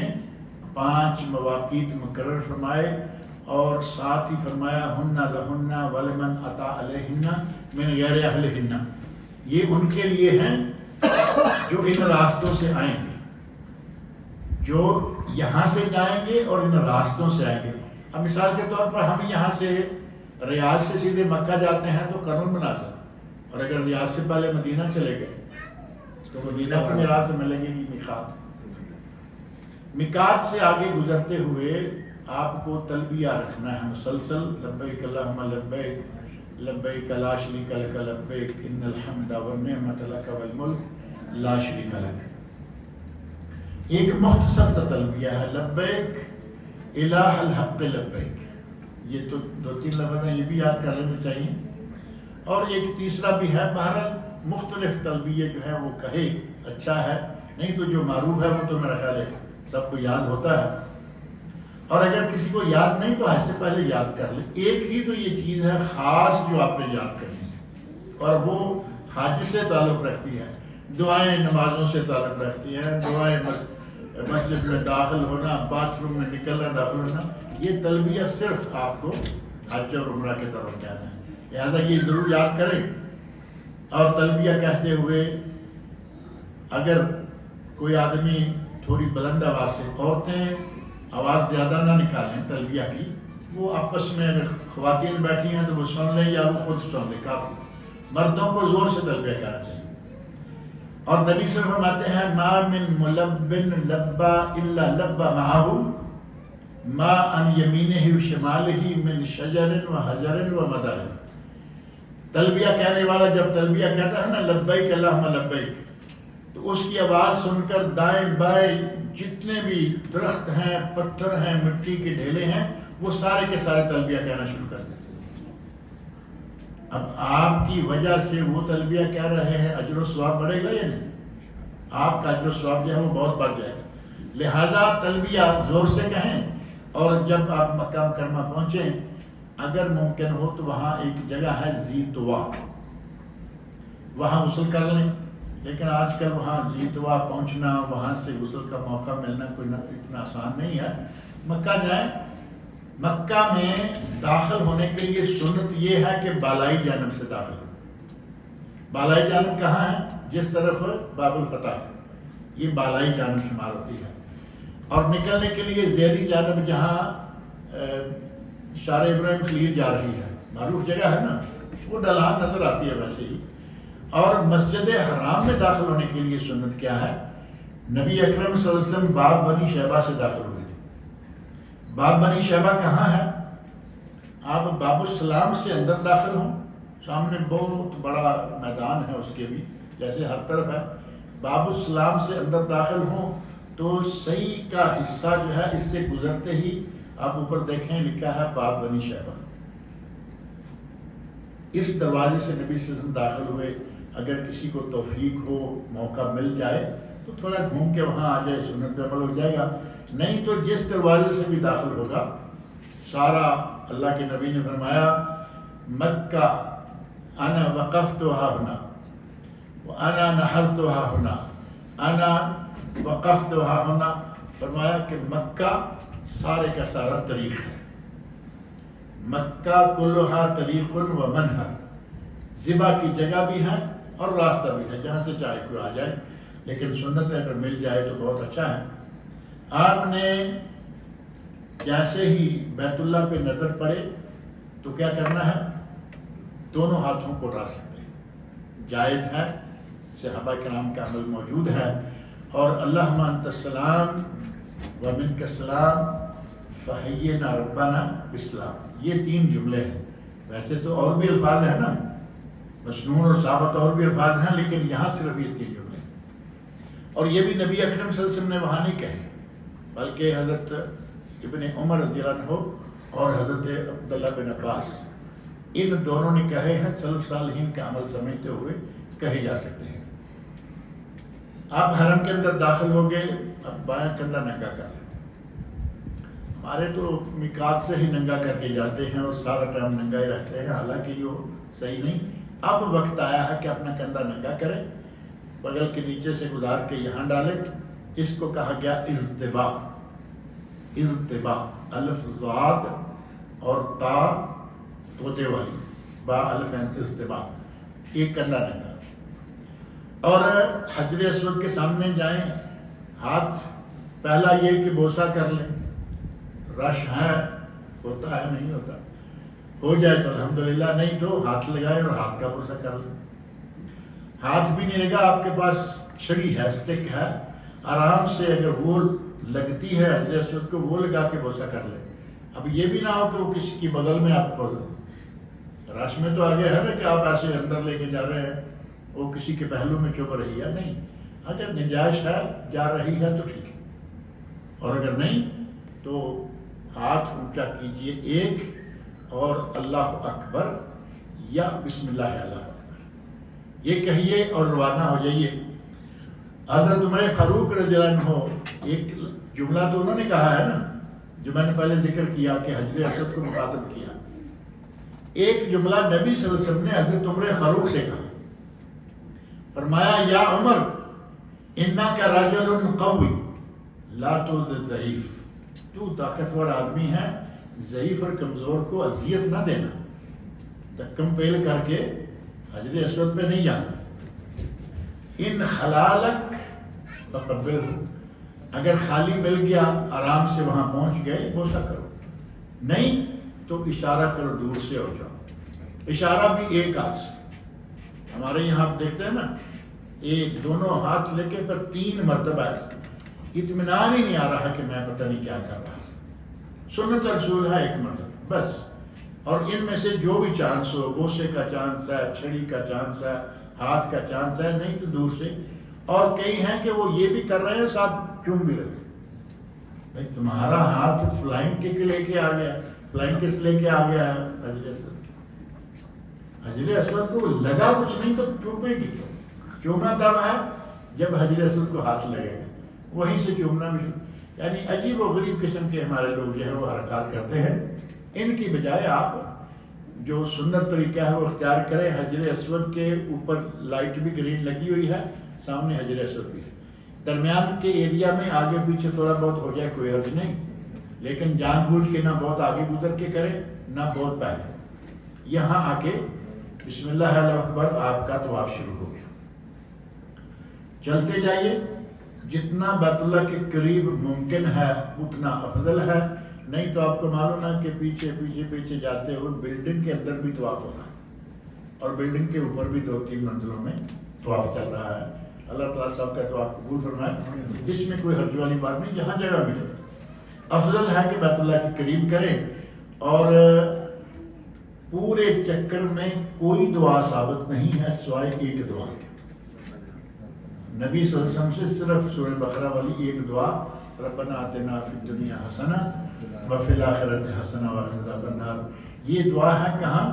5 مواقیت مقرر فرمائے، اور ساتھ ہی فرمایا ہن لہن ولمن اتی علیہن من غیر اہلہن، یہ ان کے لیے ہیں جو ان راستوں سے آئیں گے، جو یہاں سے جائیں گے اور ان راستوں سے آئیں گے۔ اب مثال کے طور پر ہم یہاں سے ریاض سے سیدھے مکہ جاتے ہیں تو قرن المنازل، اور اگر ریاض سے پہلے مدینہ چلے گئے تو مدینہ کی میراث سے ملیں گے میقات۔ میقات سے آگے گزرتے ہوئے آپ کو تلبیہ رکھنا ہے مسلسل، لبیک اللہم لبیک لبیک لا شریک لک لبیک ان الحمد والنعمت لک والملک لا شریک لک۔ ایک مختصر سا تلبیہ ہے، لبیک الہ الحق لبیک، یہ تو 2-3 لفظ ہیں، یہ بھی یاد کر لینا چاہیے، اور ایک تیسرا بھی ہے۔ بہرحال مختلف تلبیہ جو ہے وہ کہے اچھا ہے، نہیں تو جو معروف ہے وہ تو میرا خیال ہے سب کو یاد ہوتا ہے، اور اگر کسی کو یاد نہیں تو اس سے پہلے یاد کر لیں۔ ایک ہی تو یہ چیز ہے خاص جو آپ نے یاد کرنی ہے، اور وہ حج سے تعلق رکھتی ہے، دعائیں نمازوں سے تعلق رکھتی ہیں، دعائیں مسجد میں داخل ہونا، باتھ روم میں نکلنا، داخل ہونا، یہ تلبیہ صرف آپ کو حج اور عمرہ کے طرف کہنا ہے، لہٰذا یہ ضرور یاد کریں۔ اور تلبیہ کہتے ہوئے اگر کوئی آدمی تھوڑی بلند آواز سے، عورتیں آواز زیادہ نہ نکالیں تلبیہ کی، وہ آپس میں اگر خواتین بیٹھی ہیں تو وہ سن لیں یا وہ خود سن لیں، کافی. مردوں کو زور سے تلبیہ کہنا چاہیے. اور نبی صلی اللہ علیہ وسلم فرماتے ہیں ما من ملب لبا الا لبا معه ما ان یمینہ و شمالہ من شجر و حجر و مدر. تلبیہ کہنے والا جب تلبیہ کہتا ہے نا لبیک اللہم لبیک، تو اس کی آواز سن کر دائیں بائیں جتنے بھی درخت ہیں، پتھر ہیں، مٹی کے ڈھیلے ہیں، وہ سارے کے سارے تلبیہ کہنا شروع کر دیتے. اب آپ کی وجہ سے وہ تلبیہ کہہ رہے ہیں، اجر و ثواب بڑھے گا یا نہیں؟ آپ کا اجر و ثواب جو ہے وہ بہت بڑھ جائے گا. لہذا تلبیہ زور سے کہیں. اور جب آپ مکہ مکرمہ پہنچیں، اگر ممکن ہو تو وہاں ایک جگہ ہے ذی طوا، وہاں غسل کر لیں. لیکن آج کل وہاں ذی طوا پہنچنا، وہاں سے غسل کا موقع ملنا کوئی اتنا آسان نہیں ہے. مکہ جائیں. مکہ میں داخل ہونے کے لیے سنت یہ ہے کہ بالائی جانب سے داخل ہو. بالائی جانب کہاں ہے؟ جس طرف باب الفتح ہے، یہ بالائی جانب شمار ہوتی ہے. اور نکلنے کے لیے زیری جانب جہاں شار ابراہیم خلیل جا رہی ہے، معروف جگہ ہے نا، وہ ڈھلان نظر آتی ہے ویسے ہی. اور مسجد حرام میں داخل ہونے کے لیے سنت کیا ہے؟ نبی اکرم صلی اللہ علیہ وسلم باب بنی شیبہ سے داخل ہوئے تھے. باب بنی شیبہ کہاں ہے؟ آپ باب السلام سے اندر داخل ہوں، سامنے بہت بڑا میدان ہے اس کے بھی، جیسے ہر طرف ہے. باب السلام سے اندر داخل ہوں تو صحیح کا حصہ جو ہے اس سے گزرتے ہی آپ اوپر دیکھیں لکھا ہے باب بنی شیبہ. اس دروازے سے نبی صلی اللہ علیہ وسلم داخل ہوئے. اگر کسی کو توفیق ہو، موقع مل جائے تو تھوڑا گھوم کے وہاں آ جائے، سنت پہ عمل ہو جائے گا. نہیں تو جس دروازے سے بھی داخل ہوگا سارا، اللہ کے نبی نے فرمایا مکہ انا وقفتها ہنا وانا نحرتها ہنا انا وقفتها ہنا. فرمایا کہ مکہ سارے کا سارا طریق ہے. مکہ کلھا طریق و منحر، ذبح کی جگہ بھی ہے اور راستہ بھی ہے، جہاں سے چاہے کوئی آ جائے. لیکن سنت اگر مل جائے تو بہت اچھا ہے. آپ نے جیسے ہی بیت اللہ پہ نظر پڑے تو کیا کرنا ہے؟ دونوں ہاتھوں کو اٹھا سکتے ہیں، جائز ہے، صحابہ کرام کا عمل موجود ہے. اور اللہم انت السلام و منک السلام فحینا ربنا بالسلام، یہ 3 جملے ہیں. ویسے تو اور بھی الفاظ ہیں نا، مسنون اور ثابت اور بھی الفاظ ہیں، لیکن یہاں صرف یہ 3 جملے ہیں. اور یہ بھی نبی اکرم صلی اللہ علیہ وسلم نے وہاں نہیں کہے، بلکہ حضرت ابن عمر رضی اللہ عنہ اور حضرت عبداللہ بن عباس، ان دونوں نے کہے ہیں. سلف صالحین کا عمل سمجھتے ہوئے کہے جا سکتے ہیں. آپ حرم کے اندر داخل ہو گئے، اب بایاں کندھا ننگا کر لیں. ہمارے تو میقات سے ہی ننگا کر کے جاتے ہیں اور سارا ٹائم ننگا ہی رکھتے ہیں، حالانکہ یہ صحیح نہیں. اب وقت آیا ہے کہ اپنا کندھا ننگا کریں، بغل کے نیچے سے گزار کے یہاں ڈالیں. اس کو کہا گیا اضطباء. اضطباء، الف ضاد اور تا طوطے والی، با الف اضطباء، ایک کندھا ننگا. اور حجر اسود کے سامنے جائیں، ہاتھ پہلا یہ کہ بوسہ کر لیں. رش ہے، ہوتا ہے نہیں ہوتا، ہو جائے تو الحمدللہ، نہیں تو ہاتھ لگائیں اور ہاتھ کا بوسہ کر لیں. ہاتھ بھی نہیں لگا، آپ کے پاس چھڑی ہے، سٹک ہے، آرام سے اگر وہ لگتی ہے حجر اسود کو، وہ لگا کے بوسہ کر لیں. اب یہ بھی نہ ہو کہ وہ کسی کی بغل میں آپ کھول دیں. رش میں تو آگے ہے نا کہ آپ ایسے اندر لے کے جا رہے ہیں، وہ کسی کے پہلو میں چھپ رہی ہے. نہیں، اگر گنجائش ہے، جا رہی ہے تو ٹھیک ہے، اور اگر نہیں تو ہاتھ اونچا کیجئے ایک، اور اللہ اکبر یا بسم اللہ اللہ اکبر یہ کہیے اور روانہ ہو جائیے. حضرت عمر فاروق رضی اللہ عنہ، ایک جملہ تو انہوں نے کہا ہے نا جو میں نے پہلے ذکر کیا کہ حجر اسود کو مخاطب کیا. ایک جملہ نبی صلی اللہ علیہ وسلم نے حضرت عمر فاروق سے کہا. فرمایا یا عمر انک رجل قوی لا تؤذ الضعیف، تو طاقتور آدمی ہے، ضعیف اور کمزور کو اذیت نہ دینا، دھکم پیل کر کے حجر اسود پہ نہیں جانا. ان خلالک فقبلہ، اگر خالی مل گیا آرام سے وہاں پہنچ گئے بوسہ کرو، نہیں تو اشارہ کرو، دور سے ہو جاؤ۔ اشارہ بھی ایک ہاتھ سے، ہمارے یہاں آپ دیکھتے ہیں نا، ایک دونوں ہاتھ لے کے پھر 3 مرتبہ ایسا، اطمینان ہی نہیں آ رہا کہ میں پتہ نہیں کیا کر رہا۔ سنت رسول ہے 1 مرتبہ بس، اور ان میں سے جو بھی چانس ہو، بوسے کا چانس ہے، چھڑی کا چانس ہے، ہاتھ کا چانس ہے، نہیں تو دور سے۔ اور کئی ہیں کہ وہ یہ بھی کر رہے ہیں ساتھ چوم بھی رہے ہیں۔ بھائی تمہارا ہاتھ فلائنگ کک لے کے آ گیا، فلائنگ کس لے کے آ گیا ہے حجر اسود کی۔ حجر اسود کو لگا کچھ نہیں تو چومے گی کیوں؟ چومنا تب ہے جب حجر اسود کو ہاتھ لگے گا، وہیں سے چومنا بھی۔ یعنی عجیب و غریب قسم کے ہمارے لوگ جو ہے وہ حرکات کرتے ہیں۔ ان کی بجائے آپ جو سنت طریقہ ہے وہ اختیار کریں۔ حجر اسود کے اوپر لائٹ بھی گرین لگی ہوئی ہے، سامنے حجر اسود بھی ہے، درمیان کے ایریا میں آگے پیچھے تھوڑا بہت ہو جائے کوئی حرج نہیں، لیکن جان بوجھ کے نہ بہت آگے گزر کے کریں نہ بہت پہلے۔ یہاں آ کے بسم اللہ اللہ اکبر، آپ کا طواف شروع ہو گیا۔ چلتے جائیے، جتنا بیت اللہ کے قریب ممکن ہے اتنا افضل ہے، نہیں تو آپ کو معلوم ہے کہ پیچھے پیچھے پیچھے جاتے ہوئے بلڈنگ کے اندر بھی طواف ہونا ہے، اور بلڈنگ کے اوپر بھی 2-3 منزلوں میں طواف چل رہا ہے۔ اللہ تعالیٰ سب کا طواف قبول فرمائے، اس میں کوئی حرج والی بات نہیں، جہاں جگہ ملے۔ افضل ہے کہ بیت اللہ کے قریب کریں، اور پورے چکر میں کوئی دعا ثابت نہیں ہے سوائے ایک دعا کے۔ نبی صلی اللہ علیہ وسلم سے صرف سورہ بقرہ والی ایک دعا، ربنا آتنا فی الدنیا حسنہ وفی الآخرۃ حسنہ وقنا عذاب النار، یہ دعا ہے کہاں؟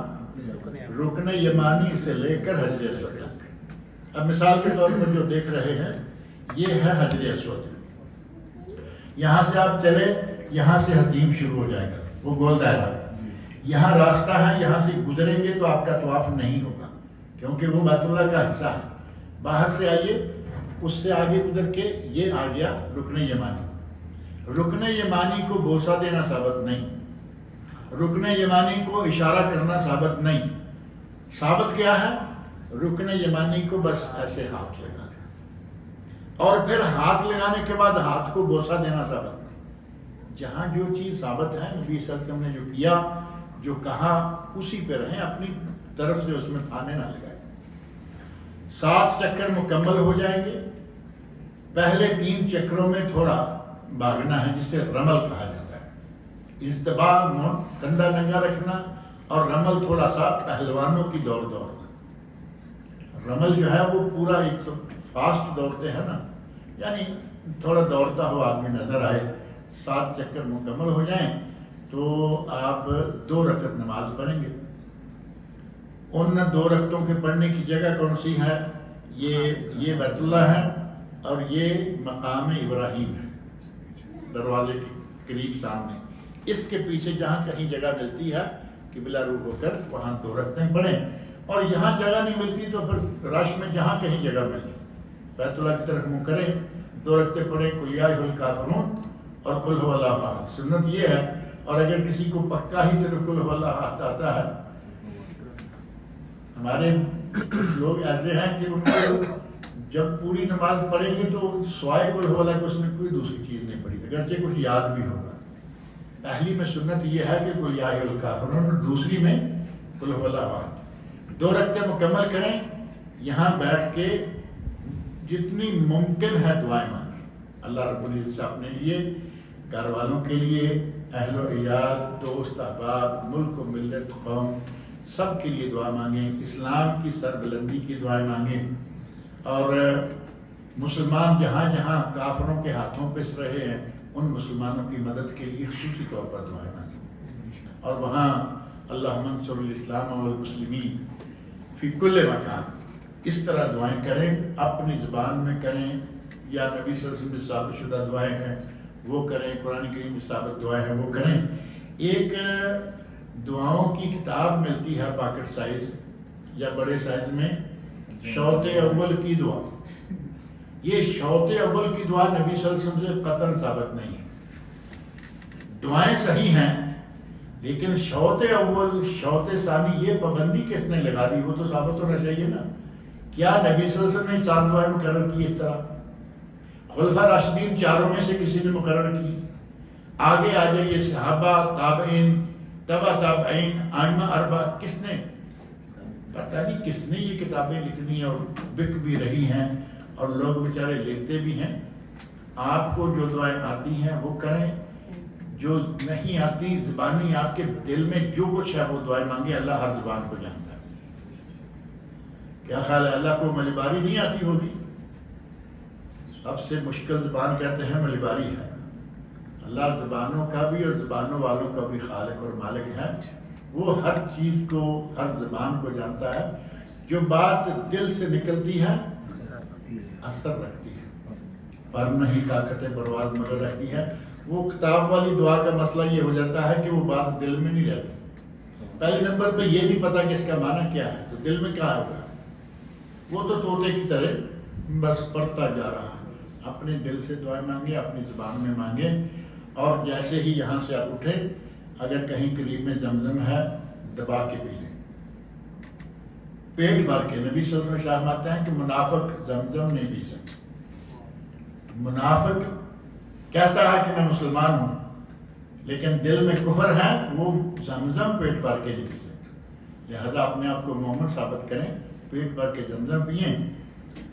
رکن یمانی سے لے کر حجر اسود تک۔ اب مثال کے طور پر جو دیکھ رہے ہیں یہ ہے حجر اسود، یہاں سے آپ چلے، یہاں سے حتیم شروع ہو جائے گا، وہ گول دائرہ، یہاں راستہ ہے، یہاں سے گزریں گے تو آپ کا طواف نہیں ہوگا کیونکہ وہ بیت اللہ کا حصہ ہے۔ باہر سے آئیے، اس سے آگے گزر کے یہ آ گیا رکن یمانی۔ رکن یمانی کو بوسہ دینا ثابت نہیں، رکن یمانی کو اشارہ کرنا ثابت نہیں، ثابت کیا ہے؟ رکن یمانی کو بس ایسے ہاتھ لگا دیں، اور پھر ہاتھ لگانے کے بعد ہاتھ کو بوسہ دینا ثابت نہیں۔ جہاں جو چیز ثابت ہے، نبی صلی اللہ علیہ وسلم نے جو کیا، جو کہا، اسی پہ رہیں، اپنی طرف سے اس میں پھانے نہ لگائیں۔ 7 چکر مکمل ہو جائیں گے۔ پہلے 3 چکروں میں تھوڑا بھاگنا ہے، جسے رمل کہا جاتا ہے، استباق کندھا ننگا رکھنا، اور رمل تھوڑا سا پہلوانوں کی دوڑنا۔ رمل جو ہے وہ پورا ایک تو فاسٹ دوڑتے ہیں نا، یعنی تھوڑا دوڑتا ہوا آدمی نظر آئے۔ 7 چکر مکمل ہو جائیں تو آپ 2 رکعت نماز پڑھیں گے۔ ان 2 رکعتوں کے پڑھنے کی جگہ کون سی ہے؟ یہ بیت اللہ ہے، اور یہ مقام ابراہیم ہے، دروازے کے قریب سامنے۔ اس کے پیچھے جہاں کہیں جگہ ملتی ہے قبلہ رو ہو کر وہاں 2 رکعتیں پڑھیں، اور یہاں جگہ نہیں ملتی تو پھر رش میں جہاں کہیں جگہ ملے بیت اللہ کی طرف منہ کریں، 2 رکعتیں پڑھیں، قل یا ایھا الکافرون اور قل ھو اللہ احد۔ سنت یہ ہے، اور اگر کسی کو پکا ہی صرف قل ھو اللہ احد آتا ہے، ہمارے لوگ ایسے ہیں کہ ان کو جب پوری نماز پڑھیں گے تو سوائے قل ھو اللہ کو اس نے کوئی دوسری چیز نہیں پڑھی، اگرچہ کچھ یاد بھی ہوگا۔ پہلی میں سنت یہ ہے کہ قل یا ایھا الکافرون، دوسری میں قل ھو اللہ احد۔ 2 رکعتیں مکمل کریں، یہاں بیٹھ کے جتنی ممکن ہے دعائیں مانگیں، اللہ رب العزت سے اپنے لیے، گھر والوں کے لیے، اہل و عیال، دوست احباب، ملک و ملت قوم، سب کے لیے دعا مانگیں، اسلام کی سربلندی کی دعائیں مانگیں، اور مسلمان جہاں جہاں کافروں کے ہاتھوں پس رہے ہیں ان مسلمانوں کی مدد کے لیے خصوصی طور پر دعائیں مانگیں، اور وہاں اللہم انصر الاسلام والمسلمین فی کل مکان، اس طرح دعائیں کریں، اپنی زبان میں کریں، یا نبی صلی اللہ علیہ وسلم میں ثابت شدہ دعائیں ہیں وہ کریں، قرآن کریم میں ثابت دعائیں ہیں وہ کریں۔ ایک دعاؤں کی کتاب ملتی ہے پاکٹ سائز یا بڑے سائز میں، شوط اول کی دعا۔ یہ شوط اول کی دعا نبی صلی اللہ علیہ وسلم سے قطعاً ثابت نہیں ہے، دعائیں صحیح ہیں، لیکن شوط اول شوط ثانی یہ پابندی کس نے لگا دی؟ وہ تو ثابت ہونا چاہیے نا۔ کیا نبی صلی اللہ علیہ وسلم نے 7 دعائیں مقرر کی اس طرح؟ خلفاء راشدین چاروں میں سے کسی نے مقرر کی؟ آگے آ جائیے، صحابہ، تابعین، تبع تابعین، ائمہ اربعہ، کس نے؟ پتہ نہیں کس نے یہ کتابیں لکھنی اور بک بھی رہی ہیں اور لوگ بیچارے لیتے بھی ہیں۔ آپ کو جو دعائیں آتی ہیں وہ کریں، جو نہیں آتی زبانی آپ کے دل میں جو کچھ ہے وہ دعائیں مانگے، اللہ ہر زبان کو جانتا ہے۔ کیا خیال ہے اللہ کو ملی باری نہیں آتی ہوگی؟ سب سے مشکل زبان کہتے ہیں ملی باری ہے۔ اللہ زبانوں کا بھی اور زبانوں والوں کا بھی خالق اور مالک ہے، وہ ہر چیز کو، ہر زبان کو جانتا ہے۔ جو بات دل سے نکلتی ہے اثر رکھتی ہے، پر نہیں طاقت پرواز مگر رکھتی ہے۔ وہ کتاب والی دعا کا مسئلہ یہ ہو جاتا ہے کہ وہ بات دل میں نہیں رہتی۔ پہلے نمبر پہ یہ نہیں پتا کہ اس کا معنی کیا ہے، تو دل میں کیا ہوگا؟ وہ تو طوطے کی طرح بس پڑھتا جا رہا ہے۔ اپنے دل سے دعائیں مانگے، اپنی زبان میں مانگے، اور جیسے ہی یہاں سے آپ اٹھیں، اگر کہیں قریب میں زمزم ہے دبا کے پی لیں، پیٹ بھر کے۔ نبی صلی اللہ علیہ وسلم فرماتے ہیں کہ منافق زمزم نہیں پی سکتا۔ منافق کہتا ہے کہ میں مسلمان ہوں لیکن دل میں کفر ہے، وہ زمزم پیٹ بھر کے نہیں پی سکتا۔ لہذا اپنے آپ کو مومن ثابت کریں، پیٹ بھر کے زمزم پئیں،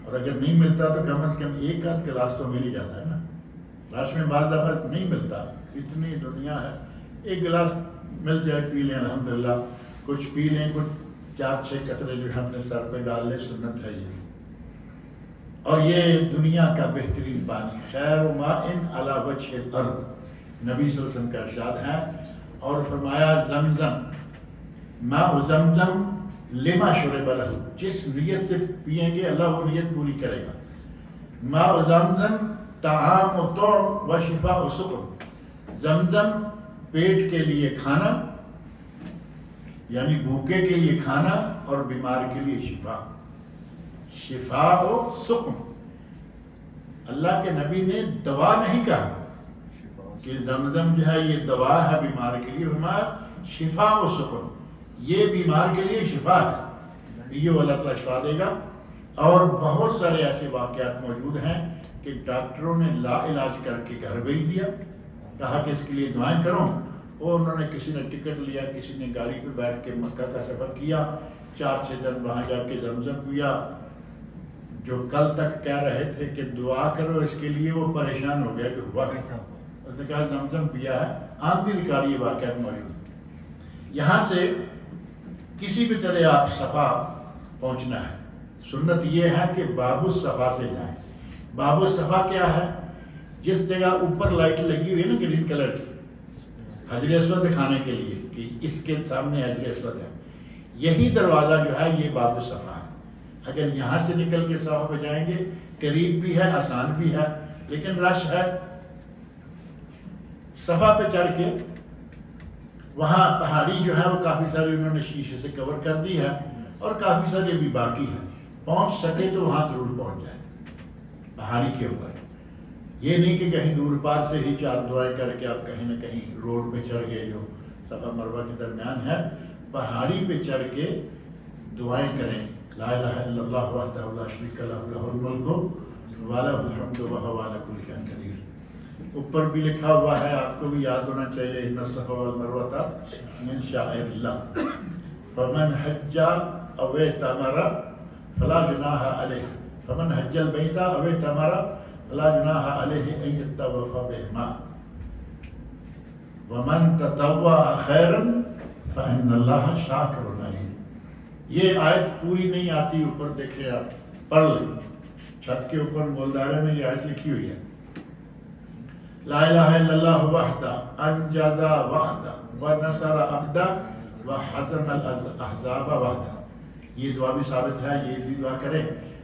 اور اگر نہیں ملتا تو کم از کم ایک آدھ گلاس تو مل ہی جاتا ہے نا۔ رش میں بعض دفعہ نہیں ملتا، اتنی دنیا ہے، ایک گلاس مل جائے پی لیں الحمدللہ، کچھ پی لیں، کچھ 4-6 قطرے جو ہے اپنے سر پہ ڈال لیں، سنت ہے یہ۔ اور یہ دنیا کا بہترین پانی، خیر ماء علی وجہ الارض، نبی صلی اللہ علیہ وسلم کا ارشاد ہے۔ اور فرمایا زمزم، ماء زمزم لما شرب لہ، جس نیت سے پیئیں گے اللہ وہ نیت پوری کرے گا۔ ماء زمزم طعام و طعم و شفاء و سقم، زمزم پیٹ کے لیے کھانا، یعنی بھوکے کے لیے کھانا، اور بیمار کے لیے شفا، شفاء و سقم۔ اللہ کے نبی نے دوا نہیں کہا کہ زمزم جو ہے یہ دوا ہے بیمار کے لیے، ہمارا شفاء و سقم، یہ بیمار کے لیے شفا ہے، یہ اللہ تعالیٰ شفا دے گا۔ اور بہت سارے ایسے واقعات موجود ہیں کہ ڈاکٹروں نے لا علاج کر کے گھر بھیج دیا، کہا کہ اس کے لیے دعائیں کرو، اور انہوں نے کسی نے ٹکٹ لیا، کسی نے گاڑی پہ بیٹھ کے مکہ کا سفر کیا، 4-6 دن وہاں جا کے زمزم پیا۔ جو کل تک کہہ رہے تھے کہ دعا کرو اس کے لیے، وہ پریشان ہو گیا کہ ہوا کیسا، اس نے کہا زمزم پیا ہے۔ آندھی نکالی یہ واقعات موجود۔ یہاں سے کسی بھی طرح آپ صفا پہنچنا ہے، سنت یہ ہے کہ باب الصفا سے جائیں۔ باب الصفا کیا ہے؟ جس جگہ اوپر لائٹ لگی ہوئی ہے نا گرین کلر کی، حجر اسود دکھانے کے لیے کہ اس کے سامنے حجر اسود ہے، یہی دروازہ جو ہے یہ باب الصفا ہے۔ اگر یہاں سے نکل کے صفا پہ جائیں گے، قریب بھی ہے، آسان بھی ہے، لیکن رش ہے۔ صفا پہ چڑھ کے وہاں پہاڑی جو ہے وہ کافی ساری انہوں نے شیشے سے کور کر دی ہے، اور کافی ساری ابھی باقی ہے۔ پہنچ سکے تو وہاں ضرور پہنچ جائے پہاڑی کے اوپر۔ یہ نہیں کہ کہیں دور پار سے ہی 4 دعائیں کر کے آپ کہیں نہ کہیں روڈ پہ چڑھ گئے جو صفا مروہ کے درمیان ہے، پہاڑی پہ چڑھ کے دعائیں کریں۔ لا الہ الا اللہ وحدہ لا شریک لہ لہ الملک و لہ الحمد وہو علی کل شیء قدیر۔ اوپر بھی لکھا ہوا ہے، آپ کو بھی یاد ہونا چاہیے، ان الصفا والمروہ من شعائر اللہ، فمن حج او اعتمر فلا جناح علیہ، فمن حج البیت او اعتمر فلا جناح علیہ ان یطوف بہما، ومن تطوع خیرا فإن اللہ شاکر علیم۔ یہ آیت پوری نہیں آتی، اوپر دیکھیں آپ پڑھ لیں، چھت کے اوپر گولدارے میں یہ آیت لکھی ہوئی ہے۔ لا الہ الا اللہ وحدہ انجز وحدہ ونصر عبدہ وحزم الاحزاب وحدہ۔ یہ دعا بھی ثابت ہے، یہ بھی دعا کریں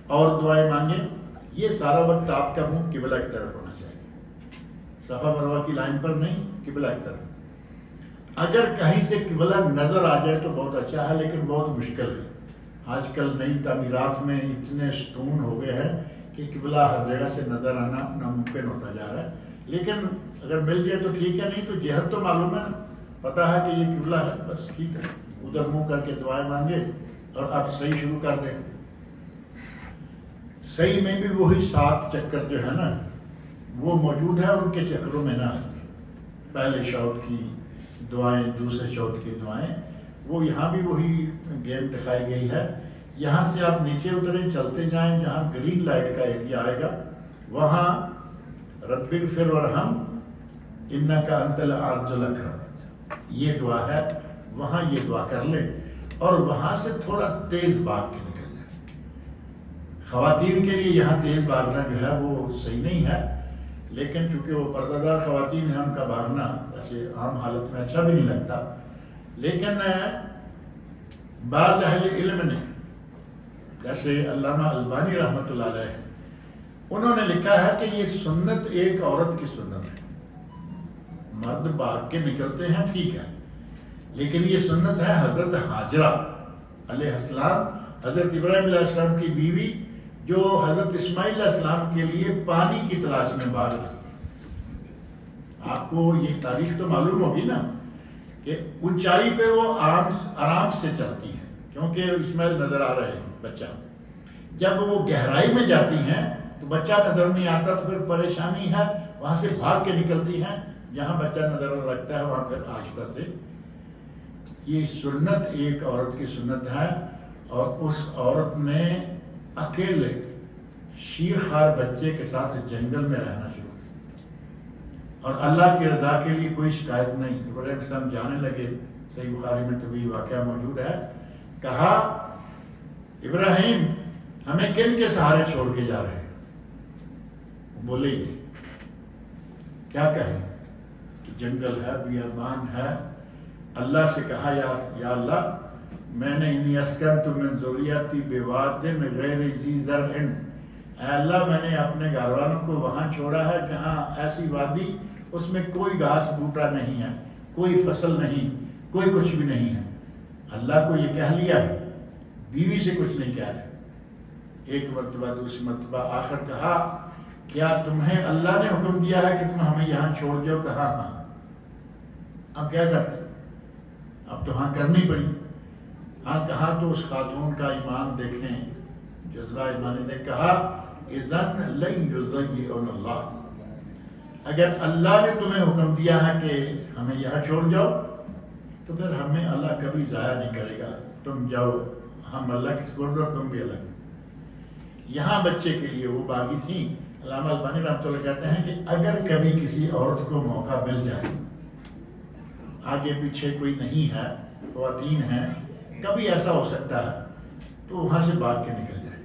اور دعائیں مانگیں۔ یہ سارا وقت آپ کا منہ قبلہ کی طرف ہونا چاہیے، صفا مروہ کی لائن پر نہیں، قبلہ کی طرف۔ اگر کہیں سے قبلہ نظر آ جائے تو بہت اچھا ہے، لیکن بہت مشکل ہے۔ آج کل نئی تعمیرات میں اتنے ستون ہو گئے ہیں کہ قبلہ ہر جگہ سے نظر آنا ناممکن ہوتا جا رہا ہے، لیکن اگر مل جائے تو ٹھیک ہے، نہیں تو جہت تو معلوم ہے نا، پتہ ہے کہ یہ قبلہ ہے، بس ٹھیک ہے، ادھر منہ کر کے دعائیں مانگے اور اب صحیح شروع کر دیں۔ صحیح میں بھی وہی 7 چکر جو ہے نا وہ موجود ہے، ان کے چکروں میں نہ آئیے۔ پہلے شوط کی دعائیں، دوسرے شوط کی دعائیں، وہ یہاں بھی وہی گیم دکھائی گئی ہے۔ یہاں سے آپ نیچے اتریں، چلتے جائیں، جہاں گرین لائٹ کا ایریا آئے گا وہاں رب اغفر ورحم انک انت العزیز الاکرم، یہ دعا ہے، وہاں یہ دعا کر لیں اور وہاں سے تھوڑا تیز بھاگ کے نکل جائیں۔ خواتین کے لیے یہاں تیز بھاگنا جو ہے وہ صحیح نہیں ہے، لیکن چونکہ وہ پردہ دار خواتین ہیں، ان کا بھاگنا ایسے عام حالت میں اچھا بھی نہیں لگتا، لیکن بعض اہل علم نے جیسے علامہ البانی رحمۃ اللہ علیہ انہوں نے لکھا ہے کہ یہ سنت ایک عورت کی سنت ہے۔ مرد بھاگ کے نکلتے ہیں ٹھیک ہے، لیکن یہ سنت ہے حضرت ہاجرہ علیہ السلام، حضرت ابراہیم علیہ السلام کی بیوی، جو حضرت اسماعیل علیہ السلام کے لیے پانی کی تلاش میں بھاگ رہی۔ آپ کو یہ تاریخ تو معلوم ہوگی نا کہ اونچائی پہ وہ آرام سے چلتی ہیں، کیونکہ اسماعیل نظر آ رہے ہیں بچہ۔ جب وہ گہرائی میں جاتی ہیں تو بچہ نظر نہیں آتا، تو پھر پریشانی ہے، وہاں سے بھاگ کے نکلتی ہیں، جہاں بچہ نظر لگتا ہے وہاں پھر آہستہ سے۔ یہ سنت ایک عورت کی سنت ہے، اور اس عورت نے اکیلے شیرخوار بچے کے ساتھ جنگل میں رہنا شروع کیا، اور اللہ کی رضا کے لیے کوئی شکایت نہیں۔ ابراہیم السلام جانے لگے، صحیح بخاری میں تو یہ واقعہ موجود ہے، کہا ابراہیم ہمیں کن کے سہارے چھوڑ کے جا رہے ہیں؟ بولے گے کیا کہیں کہ جنگل ہے، بیابان ہے۔ اللہ سے کہا یا اللہ میں نے انی اسکنت من ذریتی بواد غیر ذی زرع، اے اللہ میں نے اپنے گھر والوں کو وہاں چھوڑا ہے جہاں ایسی وادی اس میں کوئی گھاس بوٹا نہیں ہے، کوئی فصل نہیں، کوئی کچھ بھی نہیں ہے۔ اللہ کو یہ کہہ لیا ہے، بیوی سے کچھ نہیں کہہ رہے۔ ایک مرتبہ، دوسری مرتبہ، آخر کہا کیا تمہیں اللہ نے حکم دیا ہے کہ تم ہمیں یہاں چھوڑ جاؤ؟ کہا ہاں۔ اب کیا کرتے؟ اب تو ہاں کرنی پڑی۔ ہاں کہا تو اس خاتون کا ایمان دیکھیں، جذبہ ایمانی نے کہا اذن لن یضیعن اللہ، اگر اللہ نے تمہیں حکم دیا ہے کہ ہمیں یہاں چھوڑ جاؤ تو پھر ہمیں اللہ کبھی ضائع نہیں کرے گا، تم جاؤ، ہم اللہ کی سپرد اور تم بھی اللہ کی۔ یہاں بچے کے لیے وہ باغی تھیں۔ علامہ البانی رحمۃ اللہ کہتے ہیں کہ اگر کبھی کسی عورت کو موقع مل جائے، آگے پیچھے کوئی نہیں ہے، خواتین ہیں، کبھی ایسا ہو سکتا ہے تو وہاں سے بھاگ کے نکل جائے،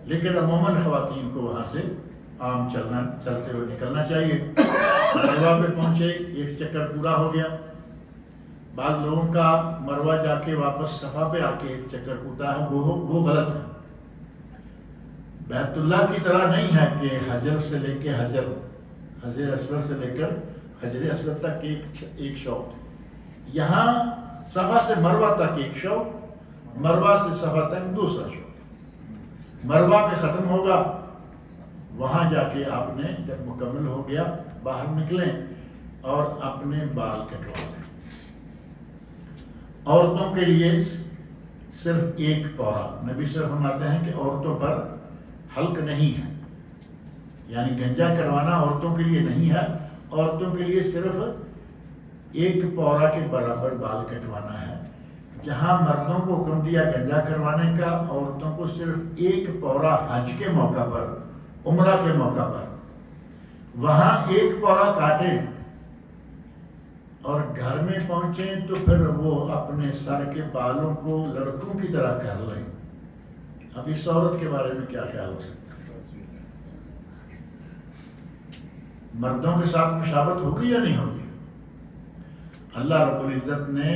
لیکن عموماً خواتین کو وہاں سے عام چلتے ہوئے نکلنا چاہیے۔ مروہ پہ پہنچے، ایک چکر پورا ہو گیا۔ بعض لوگوں کا مروہ جا کے واپس صفا پہ آ کے ایک چکر ہوتا ہے، وہ غلط ہے۔ بیت اللہ کی طرح نہیں ہے کہ حجر سے لے کے حجر اسود سے لے کر حجر اسود تک ایک شوط، یہاں صفا سے مروہ تک ایک شوط، مروہ سے صفا تک دوسرا شوط۔ مروہ پہ ختم ہوگا، وہاں جا کے آپ نے جب مکمل ہو گیا باہر نکلیں اور اپنے بال کٹوا لیں۔ عورتوں کے لیے صرف ایک پورا، نبی صرف فرماتے ہیں کہ عورتوں پر حلق نہیں ہے، یعنی گنجا کروانا عورتوں کے لیے نہیں ہے، عورتوں کے لیے صرف ایک پورا کے برابر بال کٹوانا ہے۔ جہاں مردوں کو حکم دیا گنجا کروانے کا، عورتوں کو صرف ایک پورا حج کے موقع پر، عمرہ کے موقع پر، وہاں ایک پورا کاٹیں اور گھر میں پہنچیں تو پھر وہ اپنے سر کے بالوں کو لڑکوں کی طرح کر لیں۔ اب اس عورت کے بارے میں کیا خیال ہو سکتا ہے؟ مردوں کے ساتھ مشابہت ہوگی یا نہیں ہوگی؟ اللہ رب العزت نے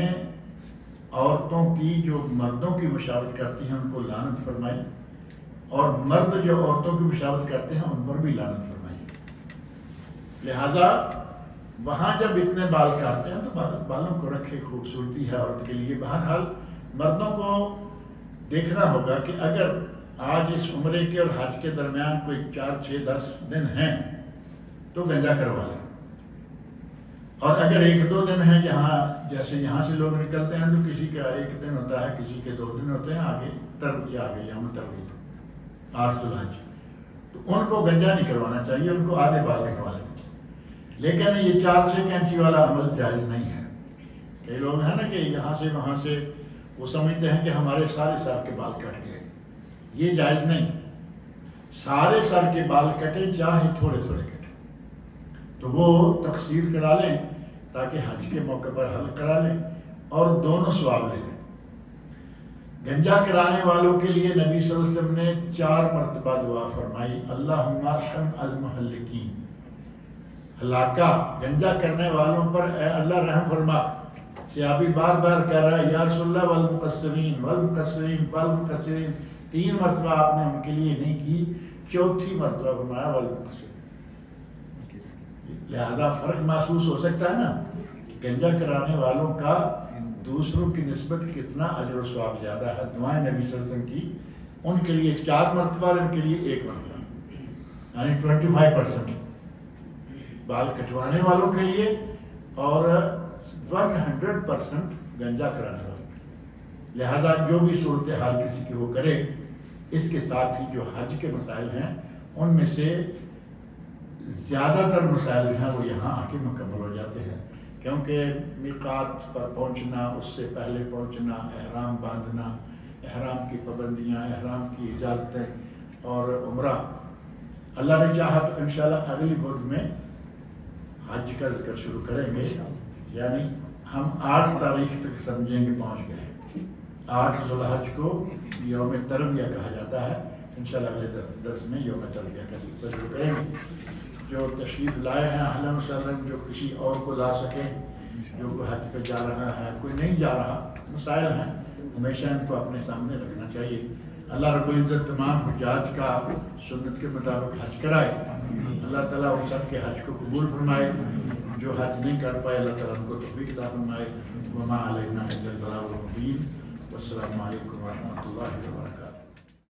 عورتوں کی جو مردوں کی مشابہت کرتی ہیں ان کو لعنت فرمائی، اور مرد جو عورتوں کی مشابہت کرتے ہیں ان پر بھی لعنت فرمائی۔ لہذا وہاں جب اتنے بال کاٹتے ہیں تو بالوں کو رکھے، خوبصورتی ہے عورت کے لیے۔ بہرحال مردوں کو دیکھنا ہوگا کہ اگر آج اس عمرے کے اور حج کے درمیان کوئی 4، 6، 10 دن ہیں تو گنجا کروا لیں، اور اگر 1، 2 دن ہیں جہاں جیسے یہاں سے لوگ نکلتے ہیں تو کسی کا 1 دن ہوتا ہے، کسی کے 2 دن ہوتے ہیں، آگے یوم ترویہ 8 ذوالحج، تو ان کو گنجا نہیں کروانا چاہیے، ان کو آدھے بال کٹوا لینا چاہیے۔ لیکن یہ 4-6 کینچی والا عمل جائز نہیں ہے۔ کئی لوگ ہیں نا کہ یہاں سے وہاں سے وہ سمجھتے ہیں کہ ہمارے سارے سر کے بال کٹ گئے، یہ جائز نہیں۔ سارے سر کے بال کٹے چاہے تھوڑے تھوڑے کٹے تو وہ تقصیر کرا لیں تاکہ حج کے موقع پر حلق کرا لیں اور دونوں ثواب لے لیں۔ گنجا کرانے والوں کے لیے نبی صلی اللہ علیہ وسلم نے 4 مرتبہ دعا فرمائی، اللہم ارحم المحلقین، ہلاکہ گنجا کرنے والوں پر اے اللہ رحم فرما۔ صحابی بار بار کہہ رہا ہے یا رسول اللہ والمقصرین والمقصرین والمقصرین، 3 مرتبہ آپ نے ان کے لیے نہیں کی، 4تھی مرتبہ فرمایا والمقصرین۔ لہذا فرق محسوس ہو سکتا ہے نا کہ گنجا کرانے والوں کا دوسروں کی نسبت کتنا اجر و ثواب زیادہ ہے۔ دعائیں نبی صلی اللہ علیہ وسلم کی ان کے لیے 4 مرتبہ اور ان کے لیے 1 مرتبہ، یعنی 25% بال کٹوانے والوں کے لیے اور 100% گنجا کرانے والوں کے لیے۔ لہذا جو بھی صورتحال کسی کی وہ کرے، اس کے ساتھ ہی جو حج کے مسائل ہیں ان میں سے زیادہ تر مسائل جو ہیں وہ یہاں آ کے مکمل ہو جاتے ہیں، کیونکہ میقات پر پہنچنا، اس سے پہلے پہنچنا، احرام باندھنا، احرام کی پابندیاں، احرام کی اجازتیں اور عمرہ۔ اللہ نے چاہا تو انشاءاللہ اگلی بدھ میں حج کا ذکر شروع کریں گے، یعنی ہم 8 تاریخ تک سمجھیں گے پہنچ گئے۔ 8 ذوالحج کو یوم ترویہ کہا جاتا ہے، انشاءاللہ اگلے درس میں یوم ترویہ کا سلسلہ شروع کریں گے۔ جو تشریف لائے ہیں اہلا و سہلا، جو کسی اور کو لا سکیں، جو کوئی حج پہ جا رہا ہے، کوئی نہیں جا رہا، مسائل ہیں، ہمیشہ ان کو اپنے سامنے رکھنا چاہیے۔ اللہ رب العزت تمام حجاج کا سنت کے مطابق حج کرائے، اللہ تعالیٰ ان سب کے حج کو قبول فرمائے، جو حج نہیں کر پائے اللہ تعالیٰ ان کو توفیق عطا فرمائے۔ وما علینا الا البلاغ المبین۔ والسلام علیکم ورحمۃ اللہ وبرکاتہ۔